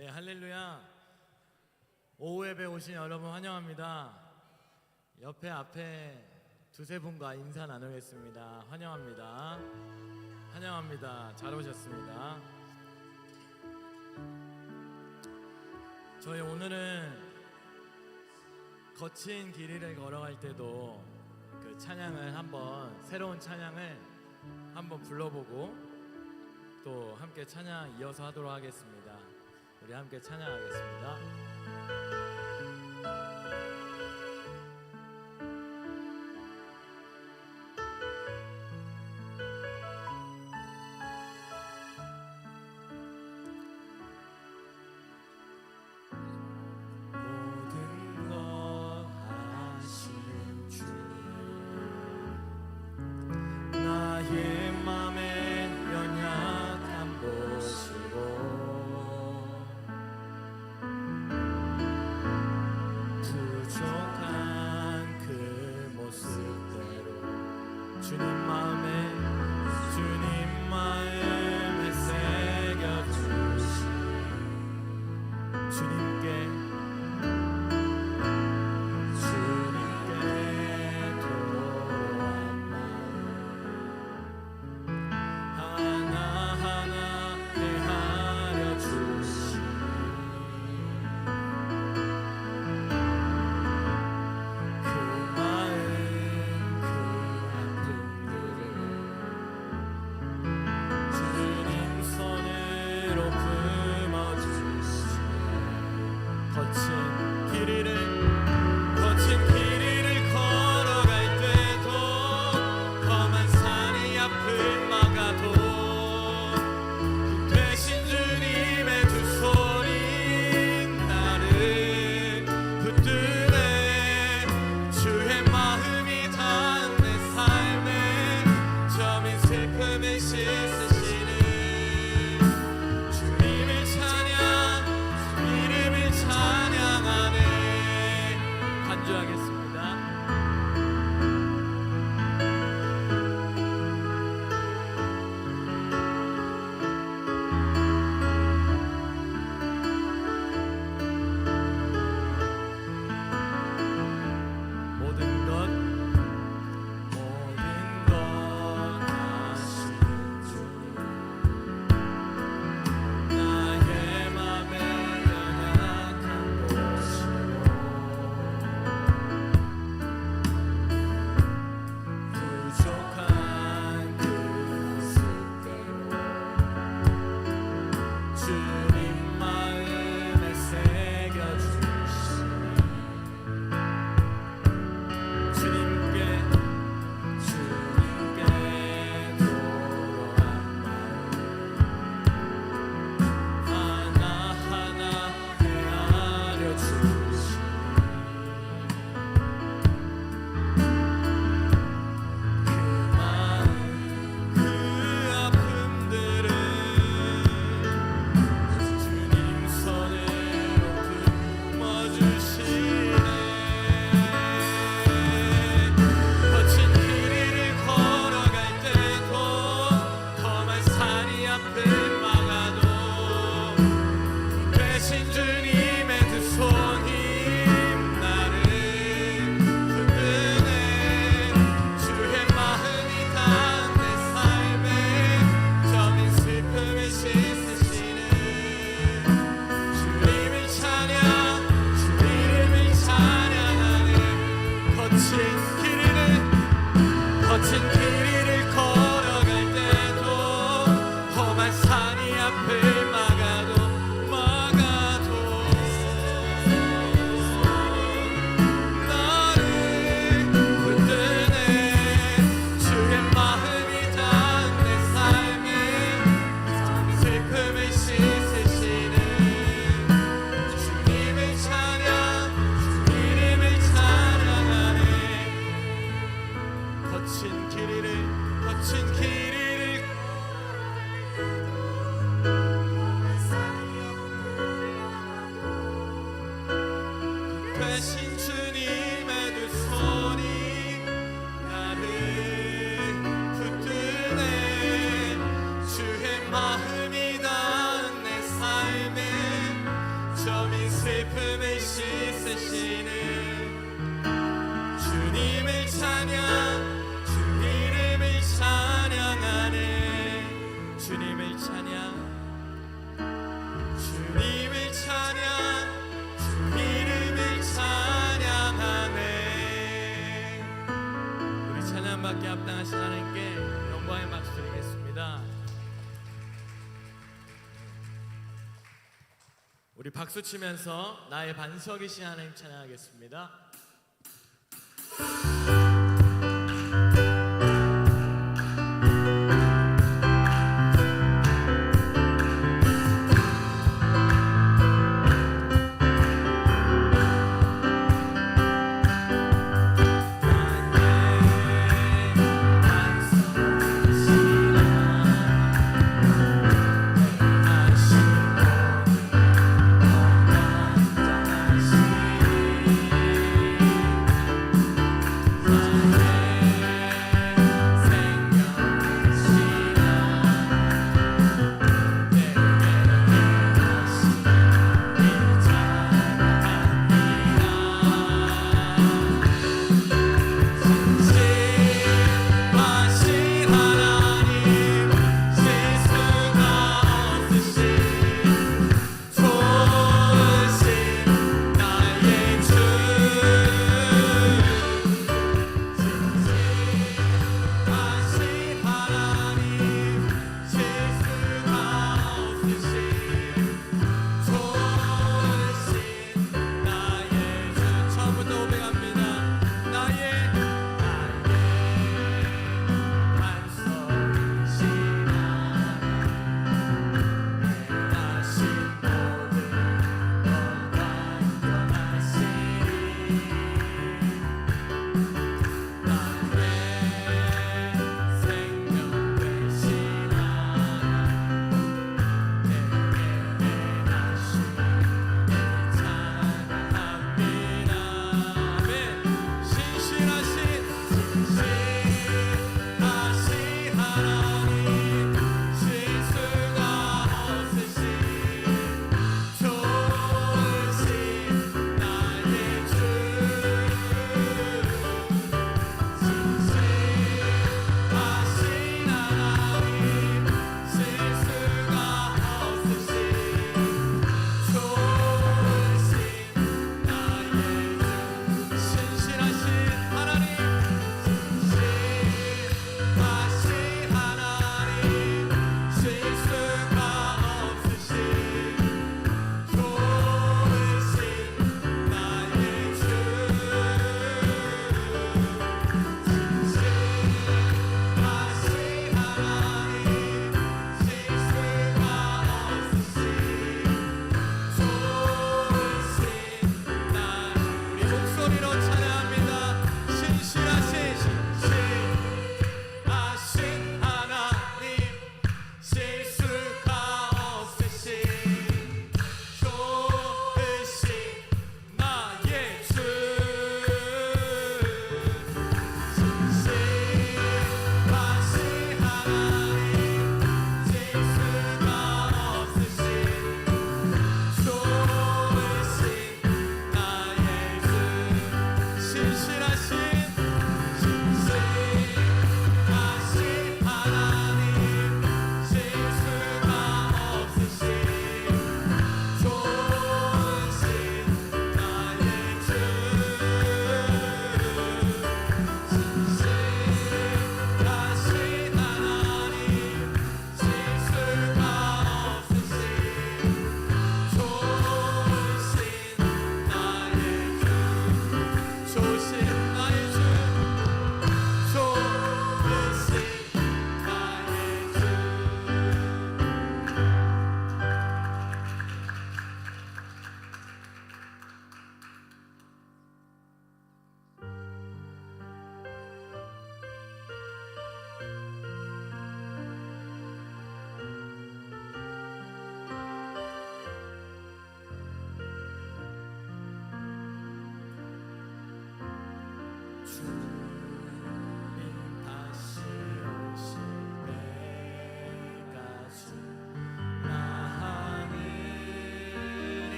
네, 할렐루야. 오후 예배 오신 여러분 환영합니다. 옆에 앞에 두세 분과 인사 나누겠습니다. 환영합니다. 환영합니다. 잘 오셨습니다. 저희 오늘은 거친 길 위를 걸어갈 때도 그 찬양을 새로운 찬양을 한번 불러보고 또 함께 찬양 이어서 하도록 하겠습니다. 우리 함께 찬양하겠습니다. 모든 것 아시는 주님, 나의 맘에 연약한 보시고 주님 마음에 새겨주신 주님께 돌아온 마음 하나하나 대하려 주시니 그 마음 거친 길 위를 걸어갈 때도 험한 산이 앞을 막아도 대신 주님의 두 손이 나를 붙드네. 주의 마음이 닿은 내 삶에 저민 슬픔을 씻으시는 주님을 찬양, 이름을 찬양하네. 간주하겠습니다. 모든 것 아시는 주님, 나의 맘에 연약한 곳이고 부족한 그 모습대로 주님 마음에 새겨주시니 주님께 돌아온 마음 하나하나 헤아려 주시니 그 아픔들을 주님 손으로 품어주시네. 거친 길 위를 걸어갈 때도 험한 산이 앞을 막아도 대신 주님의 두 손이 나를 붙드네. 주의 마음이 닿은 내 삶에 저민 슬픔을 씻으시는 주님을 찬양, 주 이름을 찬양하는 거친 길 위를 걸어갈 때도 험한 산이 앞을 막아도 나를 붙드네. 주의 마음이 닿은 내 삶에 슬픔을 씻으시는 주님을 찬양, 주 이름을 찬양하네. 거친 길 위를 대신 주님의 두 손이 나를 붙드네. 주의 마음이 닿은 내 삶에 찬양, 주 이름을 찬양하네. 주님을 찬양, 주님을 찬양, 주 이름을 찬양하네. 우리 찬양받게 합당하신 하나님께 영광의 박수 드리겠습니다. 우리 박수 치면서 나의 반석이신 하나님 찬양하겠습니다.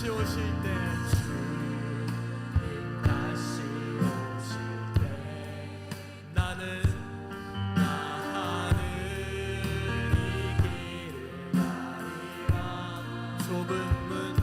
다시 오실 때 주님 다시 오실 때 나는 좁은 문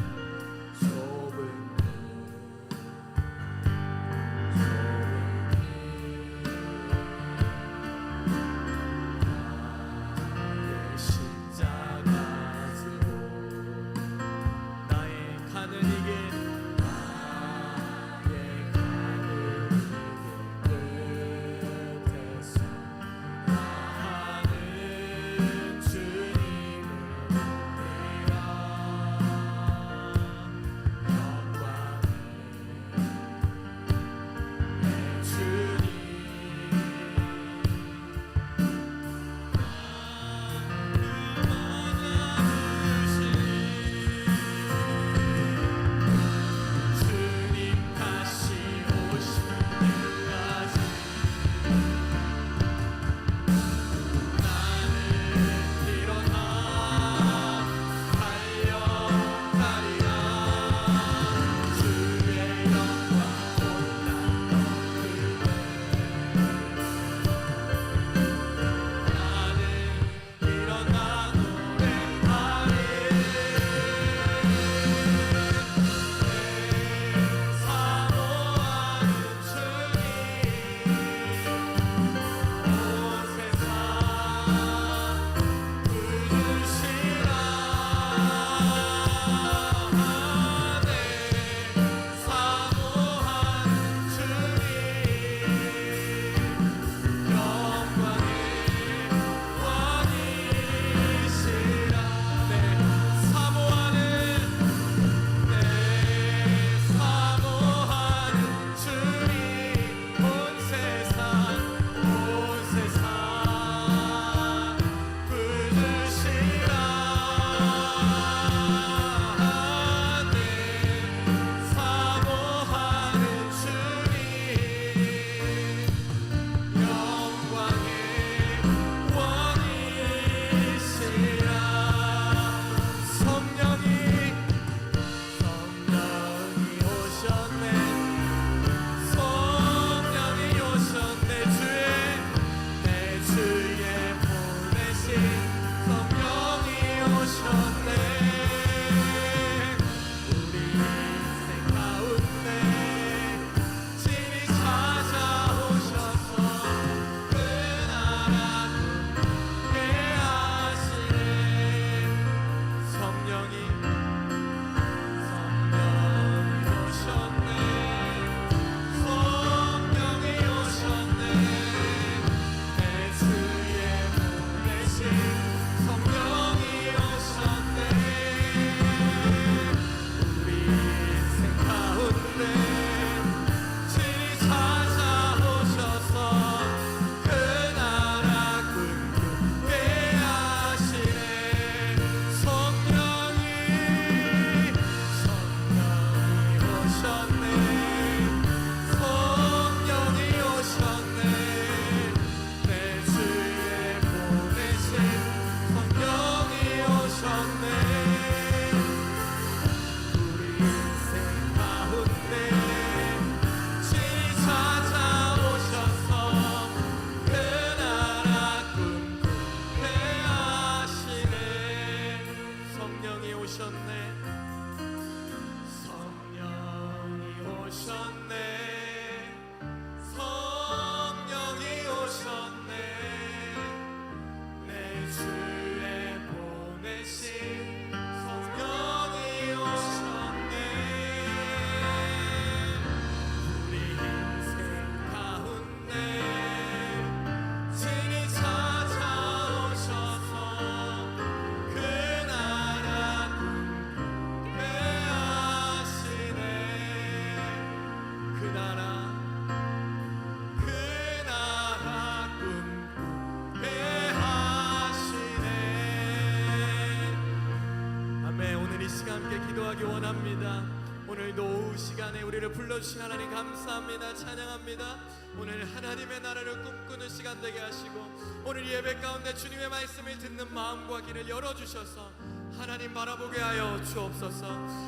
기도하기 원합니다. 오늘도 오후 시간에 우리를 불러주신 하나님 감사합니다. 찬양합니다. 오늘 하나님의 나라를 꿈꾸는 시간 되게 하시고 오늘 예배 가운데 주님의 말씀을 듣는 마음과 귀를 열어주셔서 하나님 바라보게 하여 주옵소서.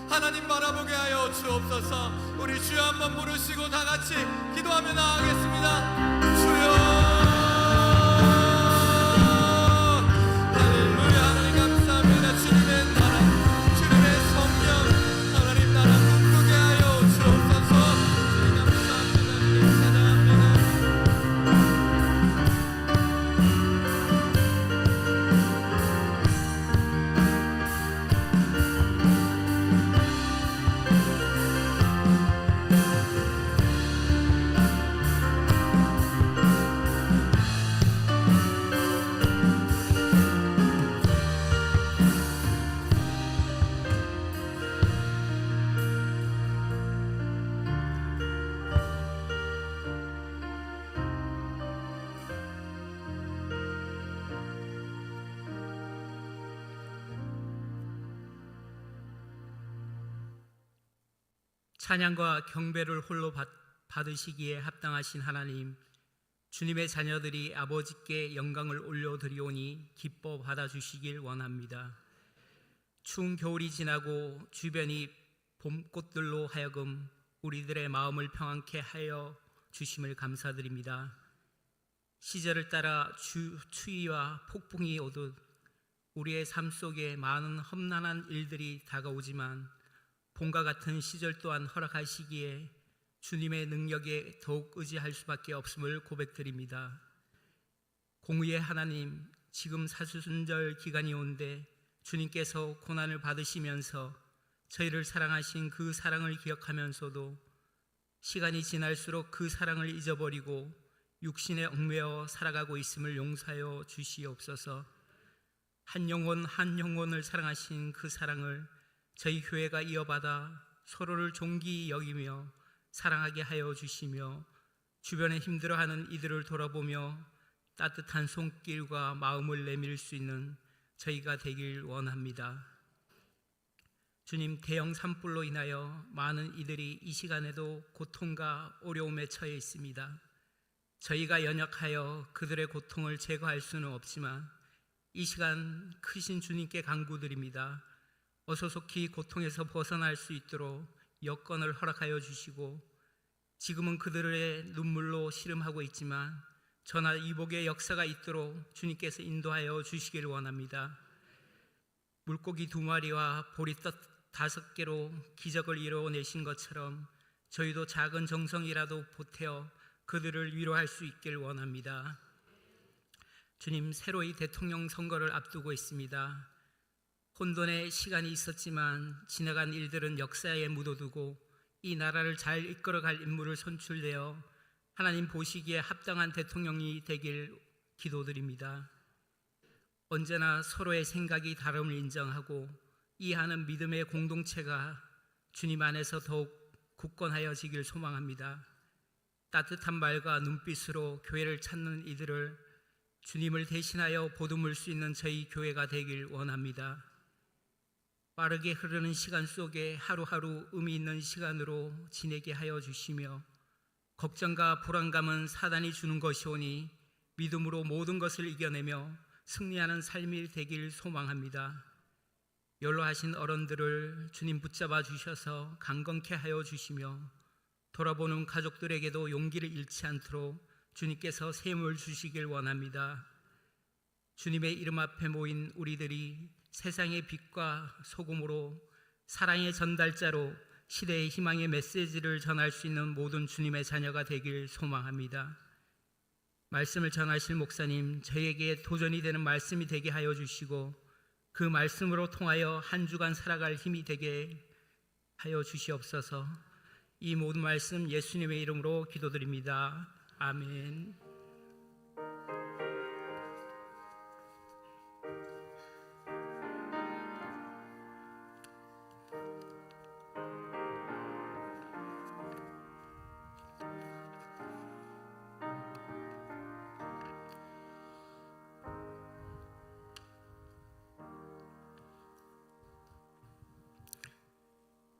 하나님 바라보게 하여 주옵소서. 우리 주여 한번 부르시고 다 같이 기도하며 나아가겠습니다. 주여, 할렐루야. 하나님 감사합니다. 주님의 나라, 주님의 성령, 하나님 나라 꿈꾸게 하여 주옵소서. 주님 감사합니다. 주님 찬양합니다. 찬양과 경배를 홀로 받으시기에 합당하신 하나님, 주님의 자녀들이 아버지께 영광을 올려드리오니 기뻐 받아주시길 원합니다. 추운 겨울이 지나고 주변이 봄꽃들로 하여금 우리들의 마음을 평안케 하여 주심을 감사드립니다. 시절을 따라 추위와 폭풍이 오듯 우리의 삶 속에 많은 험난한 일들이 다가오지만 봄과 같은 시절 또한 허락하시기에 주님의 능력에 더욱 의지할 수밖에 없음을 고백드립니다. 공의의 하나님, 지금 사순절 기간이 온데 주님께서 고난을 받으시면서 저희를 사랑하신 그 사랑을 기억하면서도 시간이 지날수록 그 사랑을 잊어버리고 육신에 얽매여 살아가고 있음을 용서하여 주시옵소서. 한 영혼 한 영혼을 사랑하신 그 사랑을 저희 교회가 이어받아 서로를 존귀히 여기며 사랑하게 하여 주시며 주변에 힘들어하는 이들을 돌아보며 따뜻한 손길과 마음을 내밀 수 있는 저희가 되길 원합니다. 주님, 대형 산불로 인하여 많은 이들이 이 시간에도 고통과 어려움에 처해 있습니다. 저희가 연약하여 그들의 고통을 제거할 수는 없지만 이 시간 크신 주님께 간구드립니다. 어서 속히 고통에서 벗어날 수 있도록 여건을 허락하여 주시고, 지금은 그들의 눈물로 씨름하고 있지만 전하 이복의 역사가 있도록 주님께서 인도하여 주시기를 원합니다. 물고기 2마리와 보리떡 5개로 기적을 이루어내신 것처럼 저희도 작은 정성이라도 보태어 그들을 위로할 수 있길 원합니다. 주님, 새로이 대통령 선거를 앞두고 있습니다. 혼돈의 시간이 있었지만 지나간 일들은 역사에 묻어두고 이 나라를 잘 이끌어갈 인물을 선출되어 하나님 보시기에 합당한 대통령이 되길 기도드립니다. 언제나 서로의 생각이 다름을 인정하고 이해하는 믿음의 공동체가 주님 안에서 더욱 굳건하여지길 소망합니다. 따뜻한 말과 눈빛으로 교회를 찾는 이들을 주님을 대신하여 보듬을 수 있는 저희 교회가 되길 원합니다. 빠르게 흐르는 시간 속에 하루하루 의미 있는 시간으로 지내게 하여 주시며, 걱정과 불안감은 사단이 주는 것이오니 믿음으로 모든 것을 이겨내며 승리하는 삶이 되길 소망합니다. 연로하신 어른들을 주님 붙잡아 주셔서 강건케 하여 주시며, 돌아보는 가족들에게도 용기를 잃지 않도록 주님께서 셈을 주시길 원합니다. 주님의 이름 앞에 모인 우리들이 세상의 빛과 소금으로 사랑의 전달자로 시대의 희망의 메시지를 전할 수 있는 모든 주님의 자녀가 되길 소망합니다. 말씀을 전하실 목사님, 저에게 도전이 되는 말씀이 되게 하여 주시고 그 말씀으로 통하여 한 주간 살아갈 힘이 되게 하여 주시옵소서. 이 모든 말씀 예수님의 이름으로 기도드립니다. 아멘.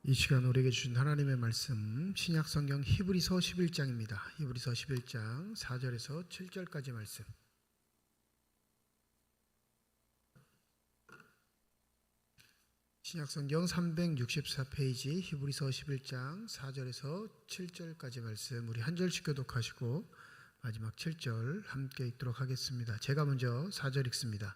이 시간 우리에게 주신 하나님의 말씀, 신약성경 히브리서 11장입니다. 히브리서 11장 4절에서 7절까지 말씀. 신약성경 364페이지 히브리서 11장 4절에서 7절까지 말씀 우리 한 절씩 교독하시고 마지막 7절 함께 읽도록 하겠습니다. 제가 먼저 4절 읽습니다.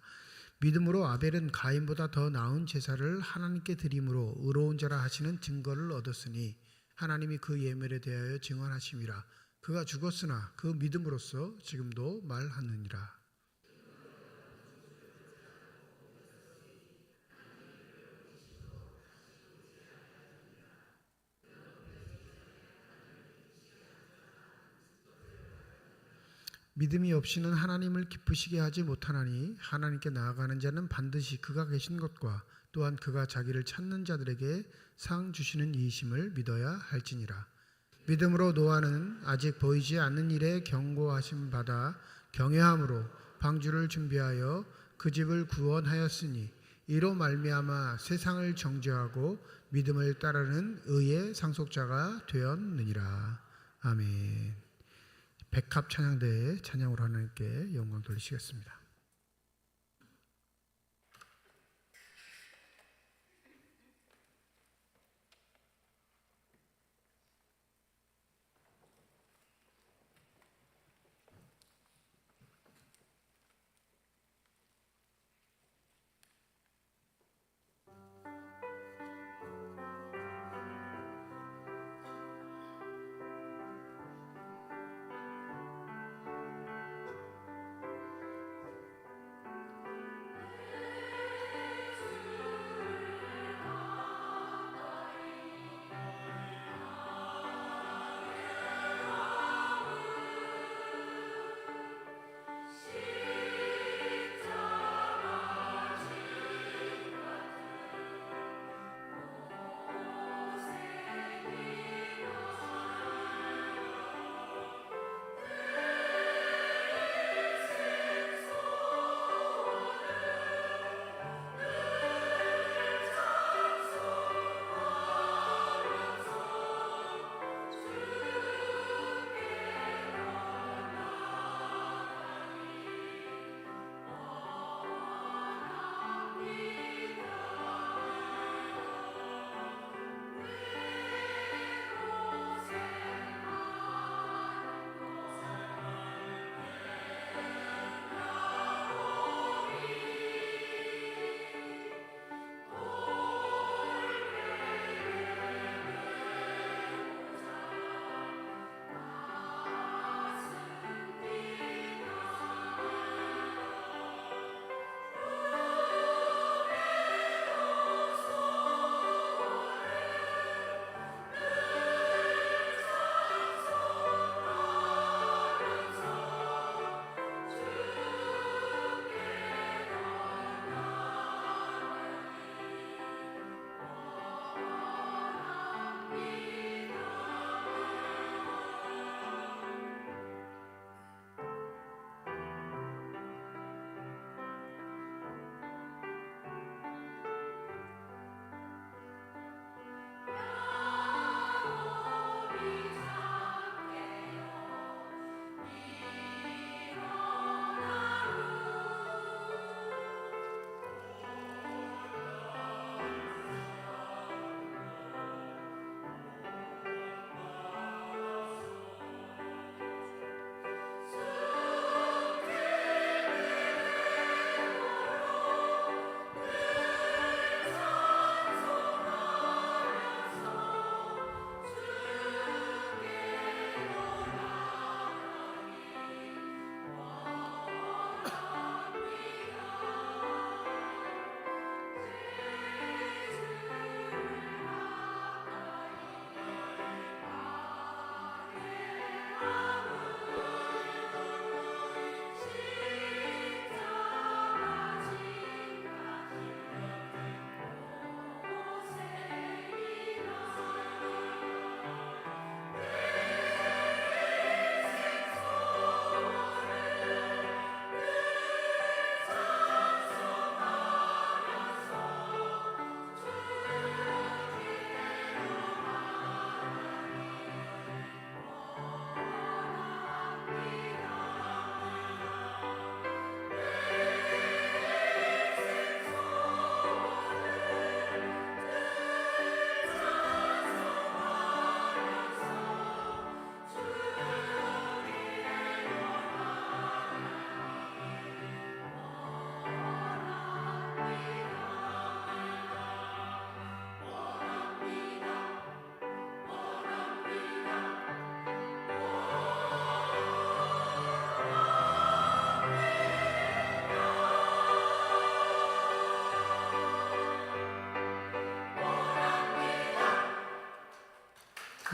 믿음으로 아벨은 가인보다 더 나은 제사를 하나님께 드림으로 의로운 자라 하시는 증거를 얻었으니 하나님이 그 예물에 대하여 증언하심이라. 그가 죽었으나 그 믿음으로써 지금도 말하느니라. 믿음이 없이는 하나님을 기쁘시게 하지 못하나니 하나님께 나아가는 자는 반드시 그가 계신 것과 또한 그가 자기를 찾는 자들에게 상 주시는 이심을 믿어야 할지니라. 믿음으로 노아는 아직 보이지 않는 일에 경고하심 받아 경외함으로 방주를 준비하여 그 집을 구원하였으니 이로 말미암아 세상을 정죄하고 믿음을 따르는 의의 상속자가 되었느니라. 아멘. 백합 찬양대에 찬양으로 하나님께 영광 돌리시겠습니다.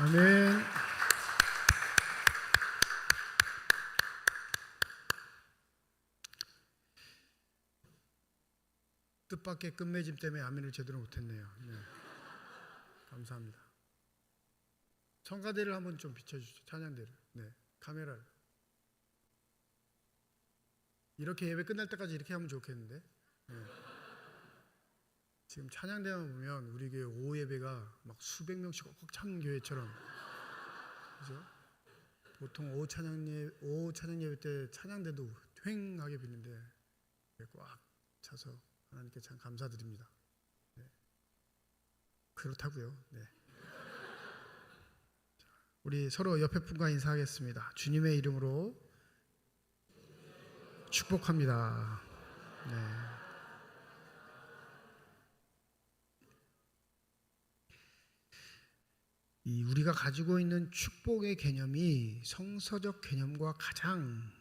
아멘. 뜻밖의 끝맺음 때문에 아멘을 제대로 못했네요. 네. 감사합니다. 성가대를 한번 좀 비춰주시죠. 찬양대를. 네, 카메라를. 이렇게 예배 끝날 때까지 이렇게 하면 좋겠는데. 네. 지금 찬양대만 보면 우리 교회 오후 예배가 막 수백 명씩 꽉 찬 교회처럼, 그죠? 보통 오후 찬양 예배 때 찬양대도 휑하게 비는데 꽉 차서 하나님께 참 감사드립니다. 네. 그렇다고요. 네. 자, 우리 서로 옆에 분과 인사하겠습니다. 주님의 이름으로 축복합니다. 네. 이 우리가 가지고 있는 축복의 개념이 성서적 개념과 가장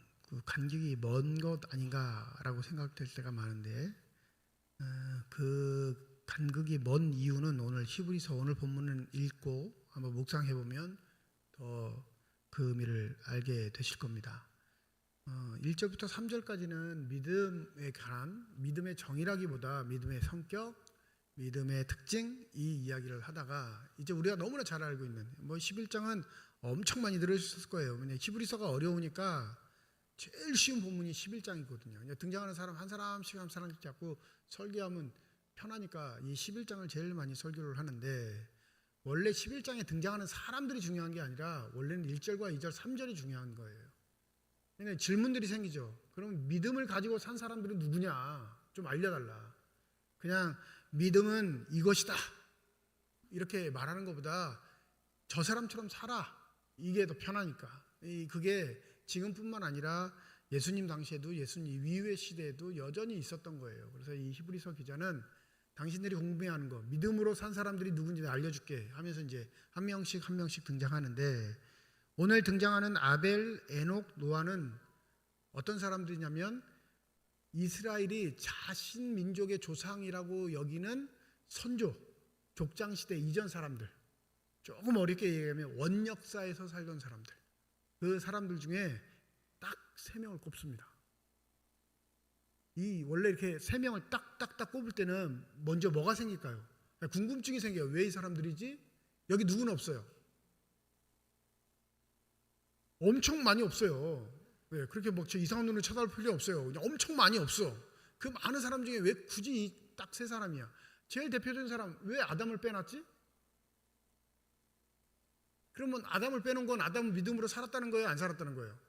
간격이 먼 것 아닌가라고 생각될 때가 많은데, 그 간극이 먼 이유는 오늘 히브리서 오늘 본문을 읽고 한번 묵상해 보면 더 그 의미를 알게 되실 겁니다. 1절부터 3절까지는 믿음에 관한, 믿음의 정의라기보다 믿음의 성격, 믿음의 특징, 이 이야기를 하다가 이제 우리가 너무나 잘 알고 있는 11장은 엄청 많이 들으셨을 거예요. 왜냐하면 히브리서가 어려우니까 제일 쉬운 본문이 11장이거든요. 등장하는 사람 한 사람씩 잡고 설교하면 편하니까 이 11장을 제일 많이 설교를 하는데, 원래 11장에 등장하는 사람들이 중요한 게 아니라 원래는 1절과 2절, 3절이 중요한 거예요. 그러니까 질문들이 생기죠. 그럼 믿음을 가지고 산 사람들은 누구냐? 좀 알려달라. 그냥 믿음은 이것이다 이렇게 말하는 것보다 저 사람처럼 살아, 이게 더 편하니까. 그게 지금뿐만 아니라 예수님 당시에도, 예수님 이후의 시대에도 여전히 있었던 거예요. 그래서 이 히브리서 기자는 당신들이 궁금해하는 거, 믿음으로 산 사람들이 누군지 알려줄게 하면서 이제 한 명씩 등장하는데, 오늘 등장하는 아벨, 에녹, 노아는 어떤 사람들이냐면 이스라엘이 자신 민족의 조상이라고 여기는 선조, 족장시대 이전 사람들, 조금 어렵게 얘기하면 원역사에서 살던 사람들, 그 사람들 중에 딱 3명을 꼽습니다. 이 원래 이렇게 3명을 딱딱딱 꼽을 때는 먼저 뭐가 생길까요? 궁금증이 생겨요. 왜 이 사람들이지? 여기 누구는 없어요. 엄청 많이 없어요. 네, 그렇게 뭐 이상한 눈으로 쳐다볼 필요 없어요. 그냥 엄청 많이 없어. 그 많은 사람 중에 왜 굳이 이 딱 3사람이야? 제일 대표적인 사람, 왜 아담을 빼놨지? 그러면 아담을 빼놓은 건 아담은 믿음으로 살았다는 거예요? 안 살았다는 거예요?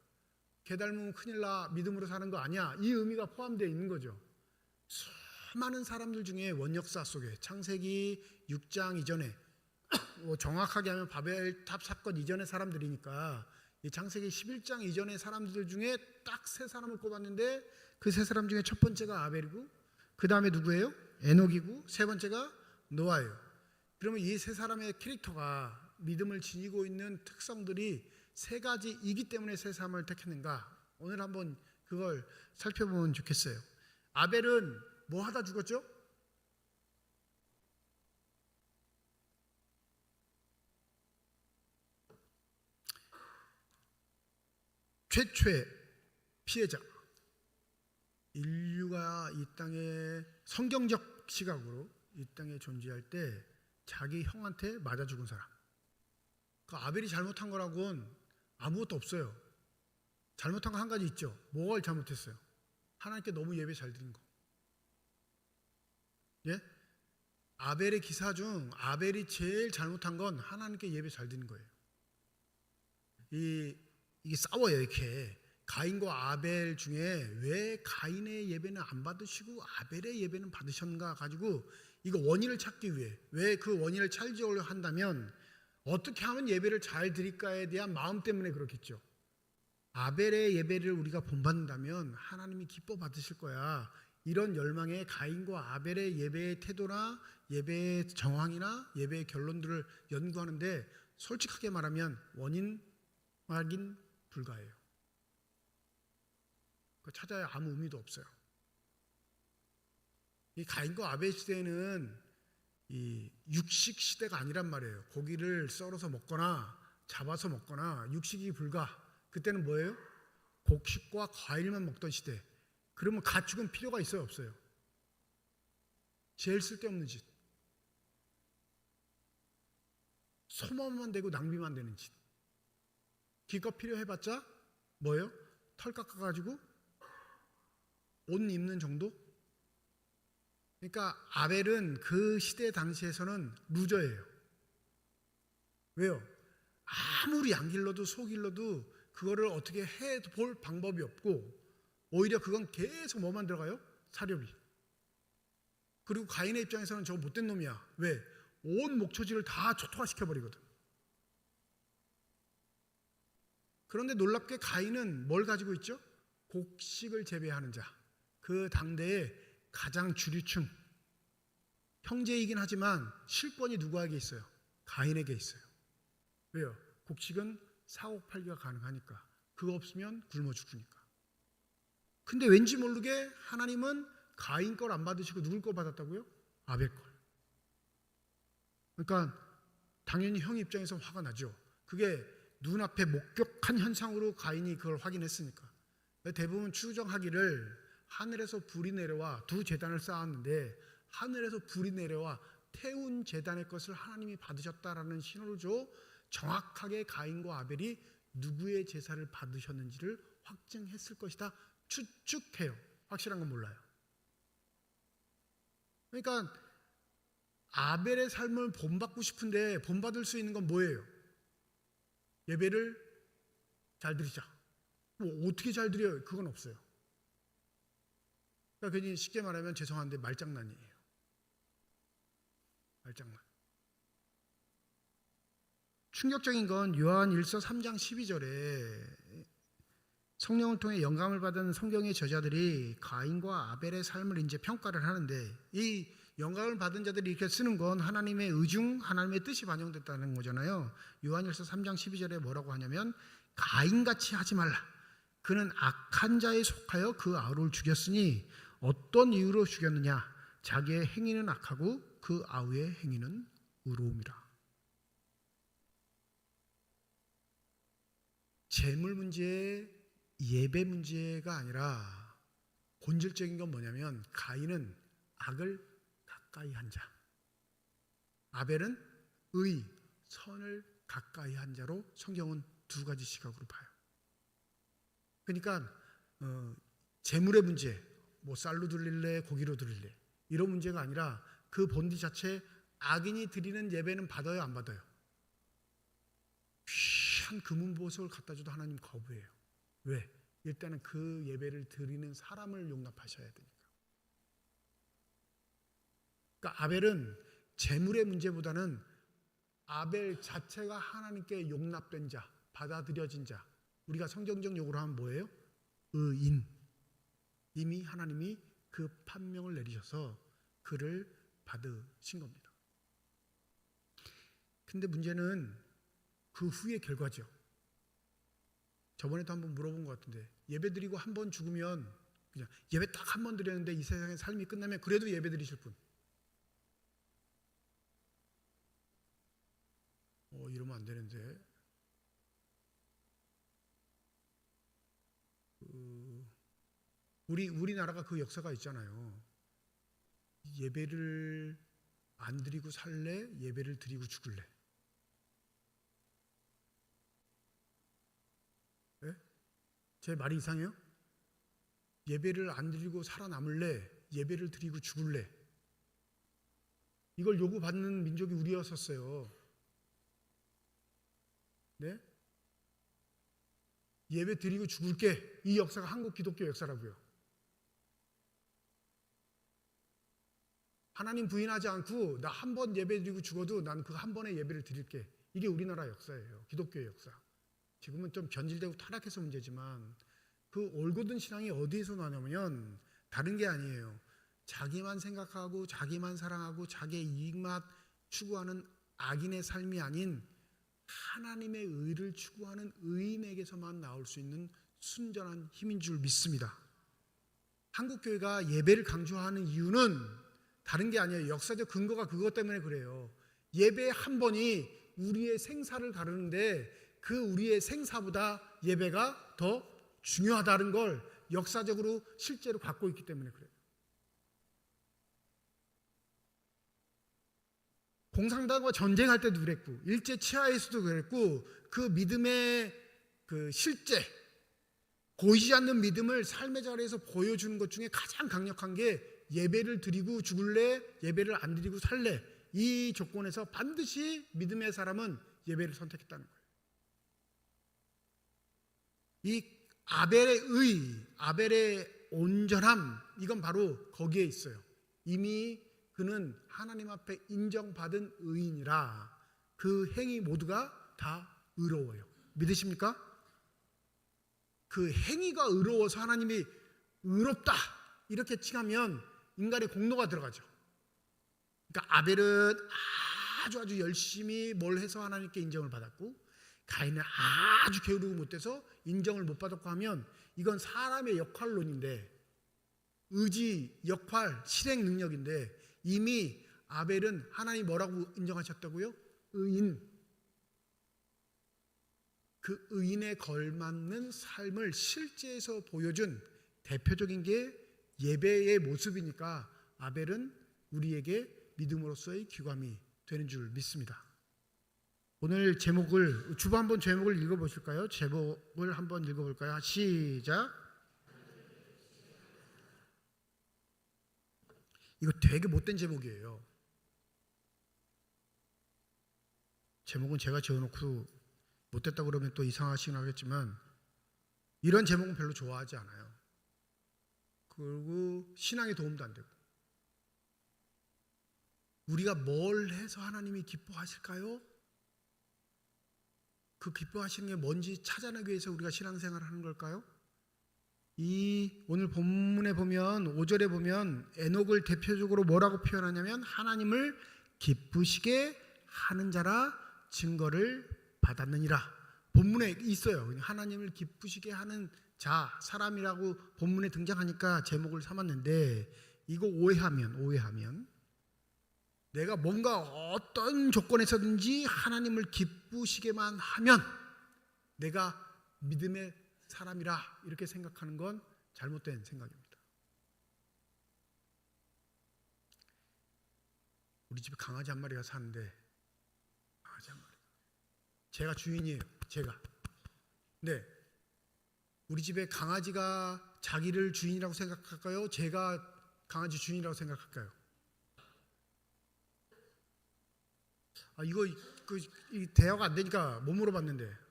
개 닮으면 큰일 나, 믿음으로 사는 거 아니야? 이 의미가 포함되어 있는 거죠. 수많은 사람들 중에 원역사 속에 창세기 6장 이전에 정확하게 하면 바벨탑 사건 이전의 사람들이니까 이 창세기 11장 이전의 사람들 중에 딱 3사람을 꼽았는데, 그 3사람 중에 첫 번째가 아벨이고, 그 다음에 누구예요? 에녹이고, 3번째가 노아예요. 그러면 이 3사람의 캐릭터가, 믿음을 지니고 있는 특성들이 3가지이기 때문에 3사람을 택했는가? 오늘 한번 그걸 살펴보면 좋겠어요. 아벨은 뭐 하다 죽었죠? 최초의 피해자. 인류가 이 땅에 성경적 시각으로 이 땅에 존재할 때 자기 형한테 맞아 죽은 사람. 그 아벨이 잘못한 거라고는 아무것도 없어요. 잘못한 거 한 가지 있죠. 뭐가 잘못했어요? 하나님께 너무 예배 잘 드린 거. 예? 아벨의 기사 중 아벨이 제일 잘못한 건 하나님께 예배 잘 드린 거예요. 이게 싸워요. 이렇게 가인과 아벨 중에 왜 가인의 예배는 안 받으시고 아벨의 예배는 받으셨는가 가지고 이거 원인을 찾기 위해, 왜 그 원인을 찾으려고 한다면 어떻게 하면 예배를 잘 드릴까에 대한 마음 때문에 그렇겠죠. 아벨의 예배를 우리가 본받는다면 하나님이 기뻐 받으실 거야, 이런 열망에 가인과 아벨의 예배의 태도나 예배의 정황이나 예배의 결론들을 연구하는데, 솔직하게 말하면 원인 확인 불가해요. 그거 찾아야 아무 의미도 없어요. 이 가인과 아벨 시대에는 이 육식 시대가 아니란 말이에요. 고기를 썰어서 먹거나 잡아서 먹거나 육식이 불가. 그때는 뭐예요? 곡식과 과일만 먹던 시대. 그러면 가축은 필요가 있어요, 없어요? 제일 쓸데없는 짓. 소모만 되고 낭비만 되는 짓. 기껏 필요해봤자 뭐예요? 털 깎아가지고 옷 입는 정도? 그러니까 아벨은 그 시대 당시에서는 루저예요. 왜요? 아무리 양 길러도 소 길러도 그거를 어떻게 해볼 방법이 없고 오히려 그건 계속 뭐만 들어가요? 사료비. 그리고 가인의 입장에서는 저 못된 놈이야. 왜? 온 목초지를 다 초토화시켜버리거든. 그런데 놀랍게 가인은 뭘 가지고 있죠? 곡식을 재배하는 자. 그 당대의 가장 주류층. 형제이긴 하지만 실권이 누구에게 있어요? 가인에게 있어요. 왜요? 곡식은 사고 팔기가 가능하니까. 그거 없으면 굶어 죽으니까. 근데 왠지 모르게 하나님은 가인 걸 안 받으시고 누굴 거 받았다고요? 아벨 걸. 그러니까 당연히 형 입장에서 화가 나죠. 그게 눈앞에 목격한 현상으로 가인이 그걸 확인했으니까. 대부분 추정하기를 하늘에서 불이 내려와 두 제단을 쌓았는데 하늘에서 불이 내려와 태운 제단의 것을 하나님이 받으셨다라는 신호를 줘 정확하게 가인과 아벨이 누구의 제사를 받으셨는지를 확증했을 것이다. 추측해요. 확실한 건 몰라요. 그러니까 아벨의 삶을 본받고 싶은데 본받을 수 있는 건 뭐예요? 예배를 잘 드리자. 뭐 어떻게 잘 드려요? 그건 없어요. 그러니까 괜히 쉽게 말하면 죄송한데 말장난이에요. 말장난. 충격적인 건 요한일서 3장 12절에 성령을 통해 영감을 받은 성경의 저자들이 가인과 아벨의 삶을 이제 평가를 하는데 이 영감을 받은 자들이 이렇게 쓰는 건 하나님의 의중, 하나님의 뜻이 반영됐다는 거잖아요. 요한일서 3장 12절에 뭐라고 하냐면 가인같이 하지 말라. 그는 악한 자에 속하여 그 아우를 죽였으니 어떤 이유로 죽였느냐? 자기의 행위는 악하고 그 아우의 행위는 의로움이라. 재물 문제, 예배 문제가 아니라 본질적인 건 뭐냐면 가인은 악을 가까이 한 자, 아벨은 의, 선을 가까이 한 자로 성경은 두 가지 시각으로 봐요. 그러니까 재물의 문제, 뭐 쌀로 드릴래, 고기로 드릴래 이런 문제가 아니라 그 본디 자체 악인이 드리는 예배는 받아요, 안 받아요? 귀한 금은보석을 갖다 줘도 하나님 거부해요. 왜? 일단은 그 예배를 드리는 사람을 용납하셔야 되니까. 그러니까 아벨은 재물의 문제보다는 아벨 자체가 하나님께 용납된 자, 받아들여진 자. 우리가 성경적 용어로 하면 뭐예요? 의인. 이미 하나님이 그 판명을 내리셔서 그를 받으신 겁니다. 근데 문제는 그 후의 결과죠. 저번에도 한번 물어본 것 같은데 예배 드리고 한 번 죽으면 그냥 예배 딱 한 번 드렸는데 이 세상의 삶이 끝나면 그래도 예배 드리실 분? 이러면 안 되는데 우리나라가 그 역사가 있잖아요. 예배를 안 드리고 살래? 예배를 드리고 죽을래? 네? 제 말이 이상해요? 예배를 안 드리고 살아남을래? 예배를 드리고 죽을래? 이걸 요구받는 민족이 우리였었어요. 네? 예배 드리고 죽을게. 이 역사가 한국 기독교 역사라고요. 하나님 부인하지 않고 나 한 번 예배 드리고 죽어도 난 그 한 번의 예배를 드릴게. 이게 우리나라 역사예요. 기독교의 역사. 지금은 좀 변질되고 타락해서 문제지만 그 올곧은 신앙이 어디에서 나냐면 다른 게 아니에요. 자기만 생각하고 자기만 사랑하고 자기의 이익만 추구하는 악인의 삶이 아닌 하나님의 의를 추구하는 의인에게서만 나올 수 있는 순전한 힘인 줄 믿습니다. 한국교회가 예배를 강조하는 이유는 다른 게 아니에요. 역사적 근거가 그것 때문에 그래요. 예배 한 번이 우리의 생사를 가르는데 그 우리의 생사보다 예배가 더 중요하다는 걸 역사적으로 실제로 갖고 있기 때문에 그래요. 공산당과 전쟁할 때도 그랬고 일제 치하에서도 그랬고 그 믿음의 그 실제 보이지 않는 믿음을 삶의 자리에서 보여주는 것 중에 가장 강력한 게 예배를 드리고 죽을래 예배를 안 드리고 살래 이 조건에서 반드시 믿음의 사람은 예배를 선택했다는 거예요. 이 아벨의 온전함 이건 바로 거기에 있어요. 이미 그는 하나님 앞에 인정받은 의인이라 그 행위 모두가 다 의로워요. 믿으십니까? 그 행위가 의로워서 하나님이 의롭다 이렇게 칭하면 인간의 공로가 들어가죠. 그러니까 아벨은 아주 열심히 뭘 해서 하나님께 인정을 받았고 가인은 아주 게으르고 못해서 인정을 못 받았고 하면 이건 사람의 역할론인데 의지, 역할, 실행 능력인데 이미 아벨은 하나님 뭐라고 인정하셨다고요? 의인. 그 의인에 걸맞는 삶을 실제에서 보여준 대표적인 게 예배의 모습이니까 아벨은 우리에게 믿음으로서의 귀감이 되는 줄 믿습니다. 오늘 제목을 주보 한번 제목을 읽어보실까요? 제목을 한번 읽어볼까요? 시작. 이거 되게 못된 제목이에요. 제목은 제가 지어놓고 못됐다고 그러면 또 이상하시긴 하겠지만 이런 제목은 별로 좋아하지 않아요. 그리고 신앙에 도움도 안 되고 우리가 뭘 해서 하나님이 기뻐하실까요? 그 기뻐하시는 게 뭔지 찾아내기 위해서 우리가 신앙생활을 하는 걸까요? 이 오늘 본문에 보면 5절에 보면 에녹을 대표적으로 뭐라고 표현하냐면 하나님을 기쁘시게 하는 자라 증거를 받았느니라. 본문에 있어요. 하나님을 기쁘시게 하는 자, 사람이라고 본문에 등장하니까 제목을 삼았는데 이거 오해하면 내가 뭔가 어떤 조건에서든지 하나님을 기쁘시게만 하면 내가 믿음의 사람이라 이렇게 생각하는 건 잘못된 생각입니다. 우리 집에 강아지 한 마리가 사는데 강아지 한 마리 제가 주인이에요. 제가. 네. 우리 집에 강아지가 자기를 주인이라고 생각할까요? 제가 강아지 주인이라고 생각할까요? 이거 이 대화가 안 되니까 못 물어봤는데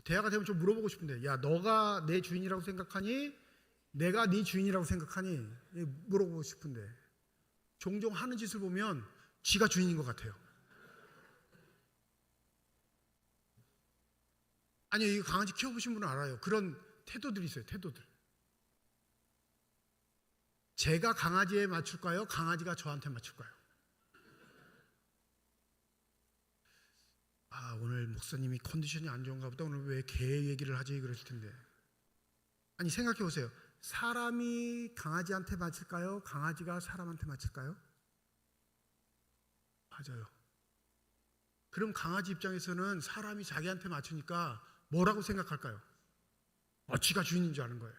대화가 되면 좀 물어보고 싶은데 야 너가 내 주인이라고 생각하니? 내가 네 주인이라고 생각하니? 물어보고 싶은데 종종 하는 짓을 보면 지가 주인인 것 같아요. 아니요, 이 강아지 키워보신 분은 알아요. 그런 태도들이 있어요. 태도들. 제가 강아지에 맞출까요? 강아지가 저한테 맞출까요? 오늘 목사님이 컨디션이 안 좋은가 보다. 오늘 왜 개 얘기를 하지? 그러실 텐데. 아니 생각해 보세요. 사람이 강아지한테 맞을까요? 강아지가 사람한테 맞을까요? 맞아요. 그럼 강아지 입장에서는 사람이 자기한테 맞추니까 뭐라고 생각할까요? 지가 주인인 줄 아는 거예요.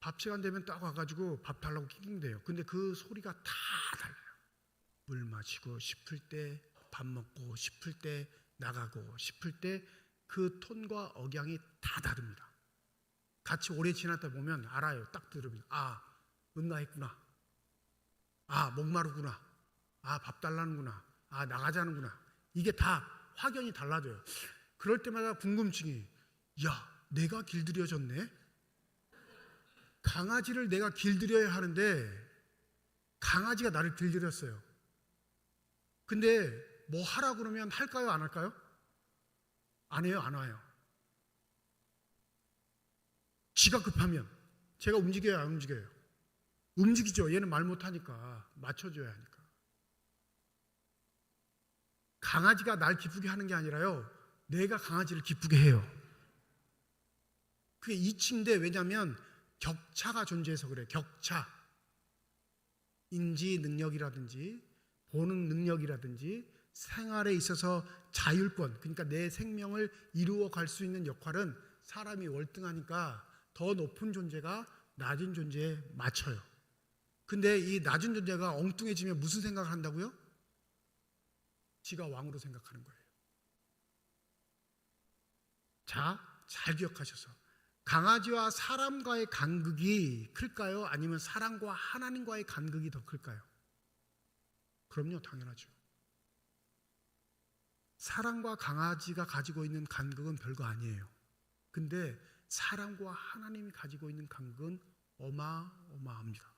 밥 시간 되면 딱 와가지고 밥 달라고 낑낑대요. 근데 그 소리가 다 달라요. 물 마시고 싶을 때, 밥 먹고 싶을 때, 나가고 싶을 때 그 톤과 억양이 다 다릅니다. 같이 오래 지났다 보면 알아요. 딱 들으면 응가했구나. 목마르구나. 밥 달라는구나. 나가자는구나. 이게 다 확연히 달라져요. 그럴 때마다 궁금증이 내가 길들여졌네? 강아지를 내가 길들여야 하는데 강아지가 나를 길들였어요. 근데 뭐 하라고 그러면 할까요? 안 할까요? 안 해요? 안 와요? 지가 급하면 제가 움직여요? 안 움직여요? 움직이죠. 얘는 말 못하니까 맞춰줘야 하니까. 강아지가 날 기쁘게 하는 게 아니라요, 내가 강아지를 기쁘게 해요. 그게 이치인데 왜냐하면 격차가 존재해서 그래. 격차. 인지 능력이라든지 보는 능력이라든지 생활에 있어서 자율권, 그러니까 내 생명을 이루어 갈 수 있는 역할은 사람이 월등하니까 더 높은 존재가 낮은 존재에 맞춰요. 근데 이 낮은 존재가 엉뚱해지면 무슨 생각을 한다고요? 지가 왕으로 생각하는 거예요. 자, 잘 기억하셔서 강아지와 사람과의 간극이 클까요? 아니면 사람과 하나님과의 간극이 더 클까요? 그럼요, 당연하죠. 사람과 강아지가 가지고 있는 간극은 별거 아니에요. 근데 사람과 하나님이 가지고 있는 간극은 어마어마합니다.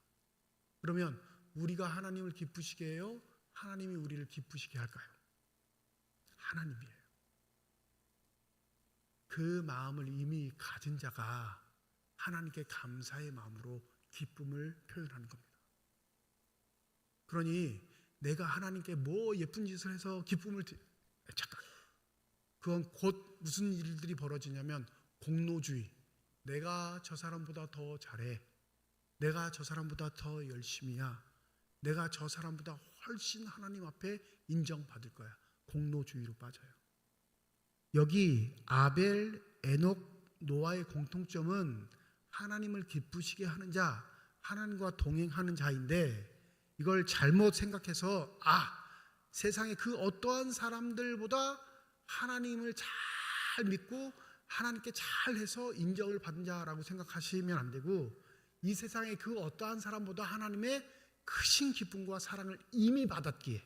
그러면 우리가 하나님을 기쁘시게 해요? 하나님이 우리를 기쁘시게 할까요? 하나님이에요. 그 마음을 이미 가진 자가 하나님께 감사의 마음으로 기쁨을 표현하는 겁니다. 그러니 내가 하나님께 뭐 예쁜 짓을 해서 기쁨을 잠깐, 그건 곧 무슨 일들이 벌어지냐면 공로주의. 내가 저 사람보다 더 잘해, 내가 저 사람보다 더 열심히야, 내가 저 사람보다 훨씬 하나님 앞에 인정받을 거야. 공로주의로 빠져요. 여기 아벨, 에녹, 노아의 공통점은 하나님을 기쁘시게 하는 자, 하나님과 동행하는 자인데, 이걸 잘못 생각해서 세상의 그 어떠한 사람들보다 하나님을 잘 믿고 하나님께 잘해서 인정을 받은 자라고 생각하시면 안 되고, 이 세상의 그 어떠한 사람보다 하나님의 크신 기쁨과 사랑을 이미 받았기에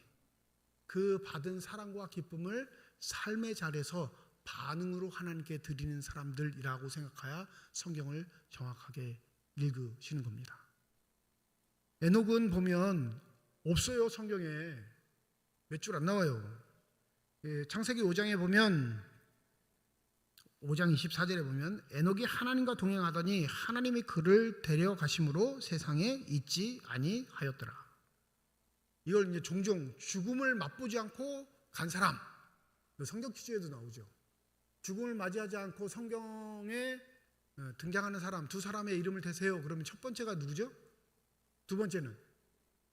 그 받은 사랑과 기쁨을 삶의 자리에서 반응으로 하나님께 드리는 사람들이라고 생각해야 성경을 정확하게 읽으시는 겁니다. 에녹은 보면 없어요. 성경에 몇 줄 안 나와요. 창세기 5장에 보면 5장 24절에 보면 에녹이 하나님과 동행하더니 하나님이 그를 데려가심으로 세상에 있지 아니하였더라. 이걸 이제 종종 죽음을 맛보지 않고 간 사람, 성경 퀴즈에도 나오죠. 죽음을 맞이하지 않고 성경에 등장하는 사람, 두 사람의 이름을 대세요. 그러면 첫 번째가 누구죠? 두 번째는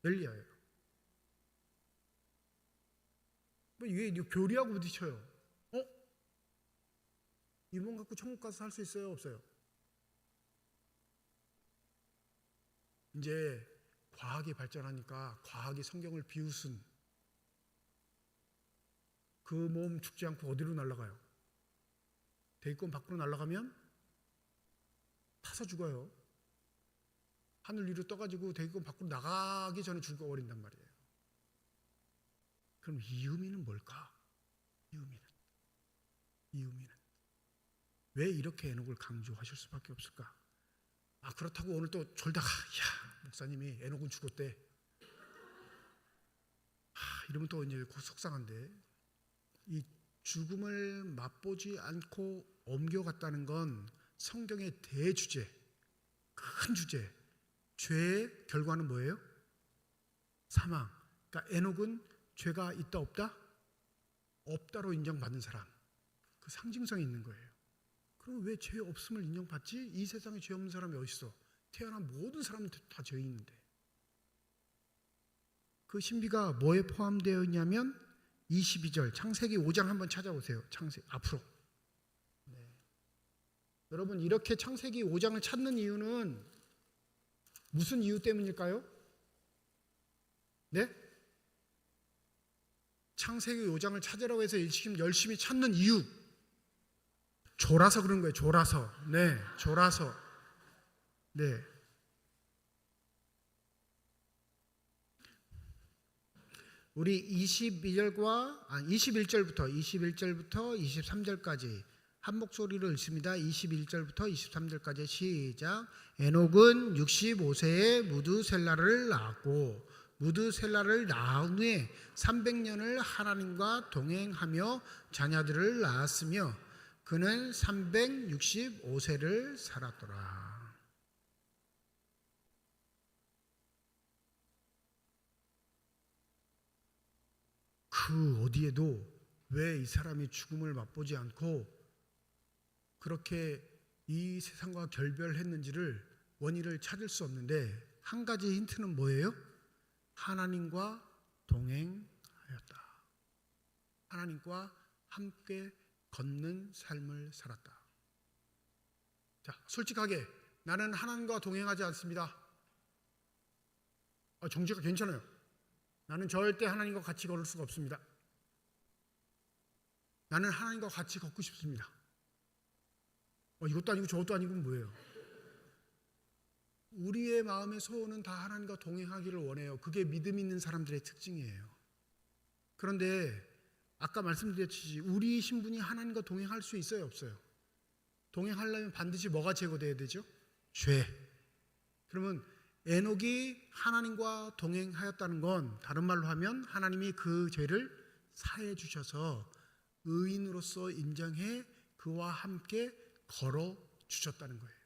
엘리야예요. 이게 교리하고 부딪혀요. 이번 갖고 천국 가서 살 수 있어요? 없어요? 이제 과학이 발전하니까 과학이 성경을 비웃은, 그 몸 죽지 않고 어디로 날아가요? 대기권 밖으로 날아가면 타서 죽어요. 하늘 위로 떠가지고 대기권 밖으로 나가기 전에 죽어버린단 말이에요. 그럼 이 의미는 뭘까? 이 의미는 왜 이렇게 에녹을 강조하실 수밖에 없을까? 그렇다고 오늘 또 졸다가 목사님이 에녹은 죽었대, 이러면 또 이제 속상한데, 이 죽음을 맛보지 않고 옮겨갔다는 건 성경의 대주제, 큰 주제, 죄의 결과는 뭐예요? 사망. 그러니까 에녹은 죄가 있다 없다? 없다로 인정받는 사람. 그 상징성이 있는 거예요. 그럼 왜 죄 없음을 인정받지? 이 세상에 죄 없는 사람이 어디 있어? 태어난 모든 사람은 다 죄 있는데. 그 신비가 뭐에 포함되어 있냐면 22절 창세기 5장 한번 찾아보세요. 창세기 앞으로. 여러분, 이렇게 창세기 5장을 찾는 이유는 무슨 이유 때문일까요? 네? 창세기 5장을 찾으라고 해서 열심히 찾는 이유, 졸아서 그런 거예요. 졸아서. 졸아서. 우리 21절부터 23절까지 한 목소리로 읽습니다. 21절부터 23절까지 시작. 에녹은 65세에 무드셀라를 낳았고 무드셀라를 낳은 후에 300년을 하나님과 동행하며 자녀들을 낳았으며 그는 365세를 살았더라. 그 어디에도 왜 이 사람이 죽음을 맛보지 않고 그렇게 이 세상과 결별했는지를 원인을 찾을 수 없는데 한 가지 힌트는 뭐예요? 하나님과 동행하였다. 하나님과 함께 걷는 삶을 살았다. 자, 솔직하게 나는 하나님과 동행하지 않습니다. 정죄가 괜찮아요. 나는 절대 하나님과 같이 걸을 수가 없습니다. 나는 하나님과 같이 걷고 싶습니다. 이것도 아니고 저것도 아니고 뭐예요? 우리의 마음의 소원은 다 하나님과 동행하기를 원해요. 그게 믿음 있는 사람들의 특징이에요. 그런데 아까 말씀드렸듯이 우리 신분이 하나님과 동행할 수 있어요, 없어요? 동행하려면 반드시 뭐가 제거돼야 되죠? 죄. 그러면 에녹이 하나님과 동행하였다는 건 다른 말로 하면 하나님이 그 죄를 사해 주셔서 의인으로서 인정해 그와 함께 걸어 주셨다는 거예요.